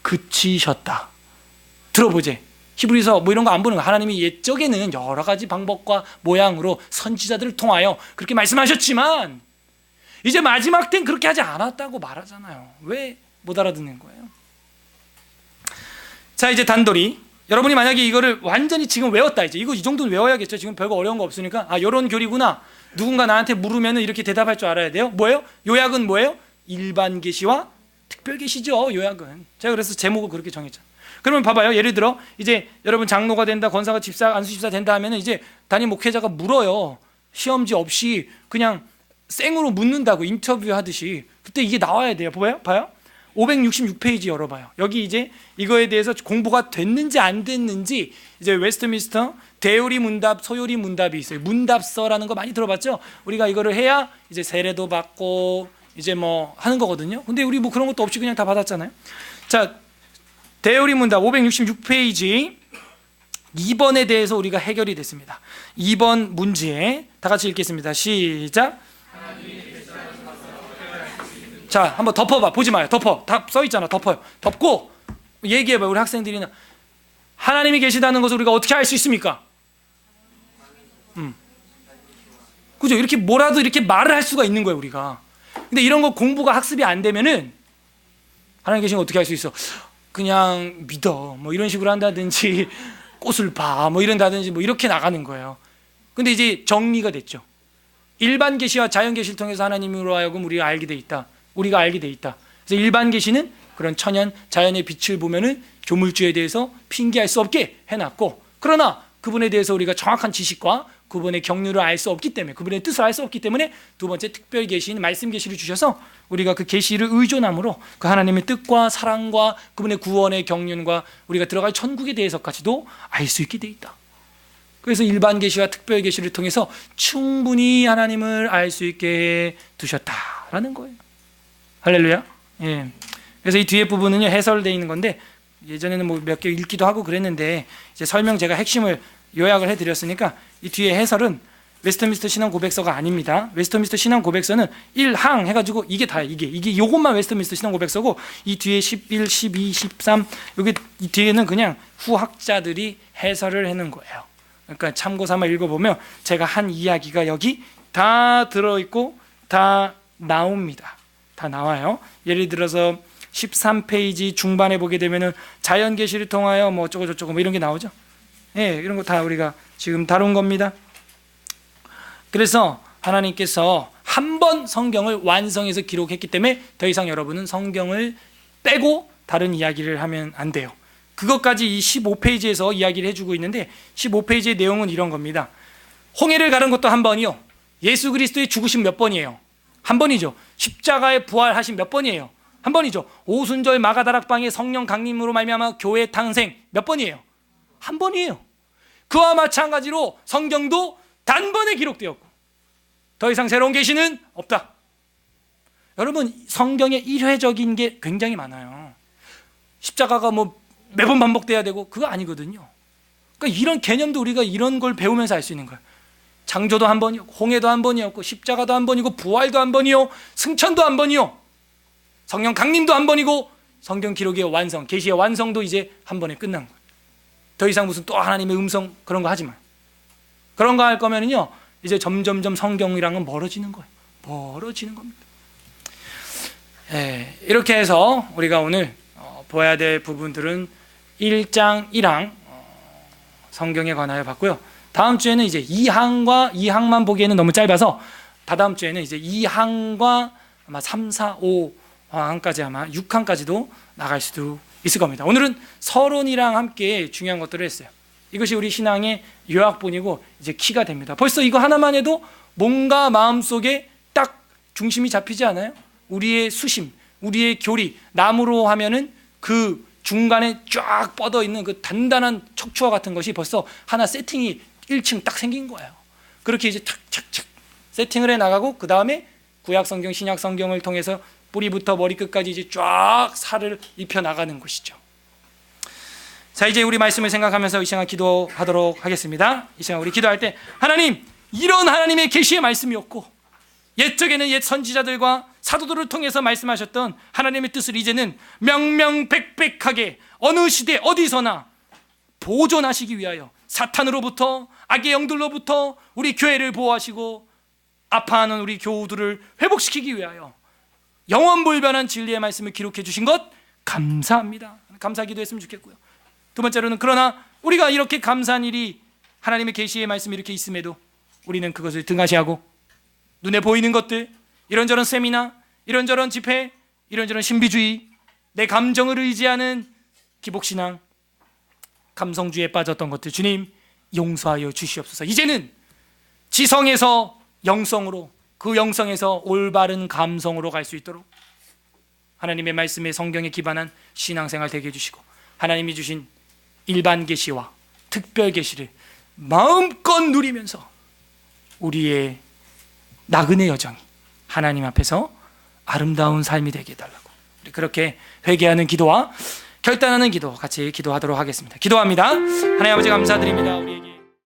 그치셨다. 들어보제. 히브리서 뭐 이런 거 안 보는 거. 하나님이 옛적에는 여러 가지 방법과 모양으로 선지자들을 통하여 그렇게 말씀하셨지만 이제 마지막 때는 그렇게 하지 않았다고 말하잖아요. 왜 못 알아듣는 거예요? 자, 이제 단돌이 여러분이 만약에 이거를 완전히 지금 외웠다, 이제 이거 이 정도는 외워야겠죠. 지금 별거 어려운 거 없으니까. 아, 이런 교리구나. 누군가 나한테 물으면 이렇게 대답할 줄 알아야 돼요. 뭐예요? 요약은 뭐예요? 일반 계시와 특별 계시죠. 요약은. 제가 그래서 제목을 그렇게 정했잖아요. 그러면 봐봐요. 예를 들어 이제 여러분 장로가 된다, 권사가 집사, 안수 집사 된다 하면은 이제 담임 목회자가 물어요. 시험지 없이 그냥 생으로 묻는다고, 인터뷰 하듯이. 그때 이게 나와야 돼요. 봐요. 566페이지 열어봐요. 여기 이제 이거에 대해서 공부가 됐는지 안 됐는지, 이제 웨스트민스터 대요리 문답, 소요리 문답이 있어요. 문답서라는 거 많이 들어봤죠? 우리가 이거를 해야 이제 세례도 받고 이제 뭐 하는 거거든요. 근데 우리 뭐 그런 것도 없이 그냥 다 받았잖아요. 자, 대요리 문답 566페이지 2번에 대해서 우리가 해결이 됐습니다. 2번 문제 다 같이 읽겠습니다. 시작. 자, 한번 덮어봐. 보지 마요. 덮어. 다 써있잖아. 덮어요. 덮고 얘기해봐요. 우리 학생들이나. 하나님이 계시다는 것을 우리가 어떻게 알 수 있습니까? 그죠? 이렇게 뭐라도 이렇게 말을 할 수가 있는 거예요, 우리가. 근데 이런 거 공부가 학습이 안 되면은 하나님 계신 거 어떻게 알 수 있어? 그냥 믿어. 뭐 이런 식으로 한다든지, 꽃을 봐. 뭐 이런다든지, 뭐 이렇게 나가는 거예요. 근데 이제 정리가 됐죠. 일반 계시와 자연 계시를 통해서 하나님으로 하여금 우리가 알게 돼 있다. 그래서 일반 계시는 그런 천연 자연의 빛을 보면은 조물주에 대해서 핑계할 수 없게 해놨고, 그러나 그분에 대해서 우리가 정확한 지식과 그분의 경륜을 알 수 없기 때문에, 그분의 뜻을 알 수 없기 때문에 두 번째 특별 계시인 말씀 계시를 주셔서 우리가 그 계시를 의존함으로 그 하나님의 뜻과 사랑과 그분의 구원의 경륜과 우리가 들어갈 천국에 대해서까지도 알 수 있게 돼 있다. 그래서 일반 계시와 특별 계시를 통해서 충분히 하나님을 알 수 있게 두셨다라는 거예요. 할렐루야. 예. 그래서 이 뒤에 부분은요, 해설되어 있는 건데, 예전에는 뭐 몇 개 읽기도 하고 그랬는데, 이제 설명 제가 핵심을 요약을 해드렸으니까 이 뒤에 해설은 웨스트민스터 신앙 고백서가 아닙니다. 웨스트민스터 신앙 고백서는 1항 해가지고 이게 다예요. 이게 요것만 웨스트민스터 신앙 고백서고, 이 뒤에 11, 12, 13 여기 이 뒤에는 그냥 후학자들이 해설을 해놓은 거예요. 그러니까 참고 삼아 읽어보면 제가 한 이야기가 여기 다 들어있고 다 나옵니다. 다 나와요. 예를 들어서 13페이지 중반에 보게 되면은 자연 계시를 통하여 뭐 어쩌고 저쩌고 뭐 이런 게 나오죠. 예, 이런 거 다 우리가 지금 다룬 겁니다. 그래서 하나님께서 한 번 성경을 완성해서 기록했기 때문에 더 이상 여러분은 성경을 빼고 다른 이야기를 하면 안 돼요. 그것까지 이 15페이지에서 이야기를 해주고 있는데, 15페이지의 내용은 이런 겁니다. 홍해를 가른 것도 한 번이요. 예수 그리스도의 죽으심 몇 번이에요? 한 번이죠. 십자가에 부활하신 몇 번이에요? 한 번이죠. 오순절 마가다락방의 성령 강림으로 말미암아 교회 탄생 몇 번이에요? 한 번이에요. 그와 마찬가지로 성경도 단번에 기록되었고 더 이상 새로운 계시는 없다. 여러분, 성경에 일회적인 게 굉장히 많아요. 십자가가 뭐 매번 반복돼야 되고 그거 아니거든요. 그러니까 이런 개념도 우리가 이런 걸 배우면서 알 수 있는 거예요. 창조도 한 번이었고, 홍해도 한 번이었고, 십자가도 한 번이고, 부활도 한 번이요, 승천도 한 번이요, 성령 강림도 한 번이고, 성경 기록의 완성, 계시의 완성도 이제 한 번에 끝난 거예요. 더 이상 무슨 또 하나님의 음성 그런 거 하지 마. 그런 거 할 거면은요, 이제 점점점 성경이랑은 멀어지는 거예요. 멀어지는 겁니다. 예, 이렇게 해서 우리가 오늘 보아야 될 부분들은 1장 1항 성경에 관하여 봤고요. 다음 주에는 이제 2항만 보기에는 너무 짧아서 다다음 주에는 이제 2항과 아마 3, 4, 5항까지 아마 6항까지도 나갈 수도 있을 겁니다. 오늘은 서론이랑 함께 중요한 것들을 했어요. 이것이 우리 신앙의 요약본이고 이제 키가 됩니다. 벌써 이거 하나만 해도 뭔가 마음속에 딱 중심이 잡히지 않아요? 우리의 수심, 우리의 교리, 나무로 하면은 그 중간에 쫙 뻗어 있는 그 단단한 척추와 같은 것이 벌써 하나 세팅이 1층 딱 생긴 거예요. 그렇게 이제 착착착 세팅을 해 나가고, 그 다음에 구약 성경, 신약 성경을 통해서 뿌리부터 머리끝까지 이제 쫙 살을 입혀 나가는 것이죠. 자, 이제 우리 말씀을 생각하면서 이 시간 기도하도록 하겠습니다. 이 시간 우리 기도할 때, 하나님, 이런 하나님의 계시의 말씀이었고 옛적에는 옛 선지자들과 사도들을 통해서 말씀하셨던 하나님의 뜻을 이제는 명명백백하게 어느 시대 어디서나 보존하시기 위하여 사탄으로부터, 악의 영들로부터 우리 교회를 보호하시고 아파하는 우리 교우들을 회복시키기 위하여 영원불변한 진리의 말씀을 기록해 주신 것 감사합니다. 감사 기도했으면 좋겠고요. 두 번째로는, 그러나 우리가 이렇게 감사한 일이, 하나님의 계시의 말씀이 이렇게 있음에도 우리는 그것을 등하시하고 눈에 보이는 것들, 이런저런 세미나, 이런저런 집회, 이런저런 신비주의, 내 감정을 의지하는 기복신앙, 감성주의에 빠졌던 것들, 주님 용서하여 주시옵소서. 이제는 지성에서 영성으로, 그 영성에서 올바른 감성으로 갈 수 있도록 하나님의 말씀에, 성경에 기반한 신앙생활 되게 해주시고, 하나님이 주신 일반 계시와 특별 계시를 마음껏 누리면서 우리의 나그네 여정이 하나님 앞에서 아름다운 삶이 되게 해달라고, 우리 그렇게 회개하는 기도와 결단하는 기도 같이 기도하도록 하겠습니다. 기도합니다. 하나님 아버지, 감사드립니다. 우리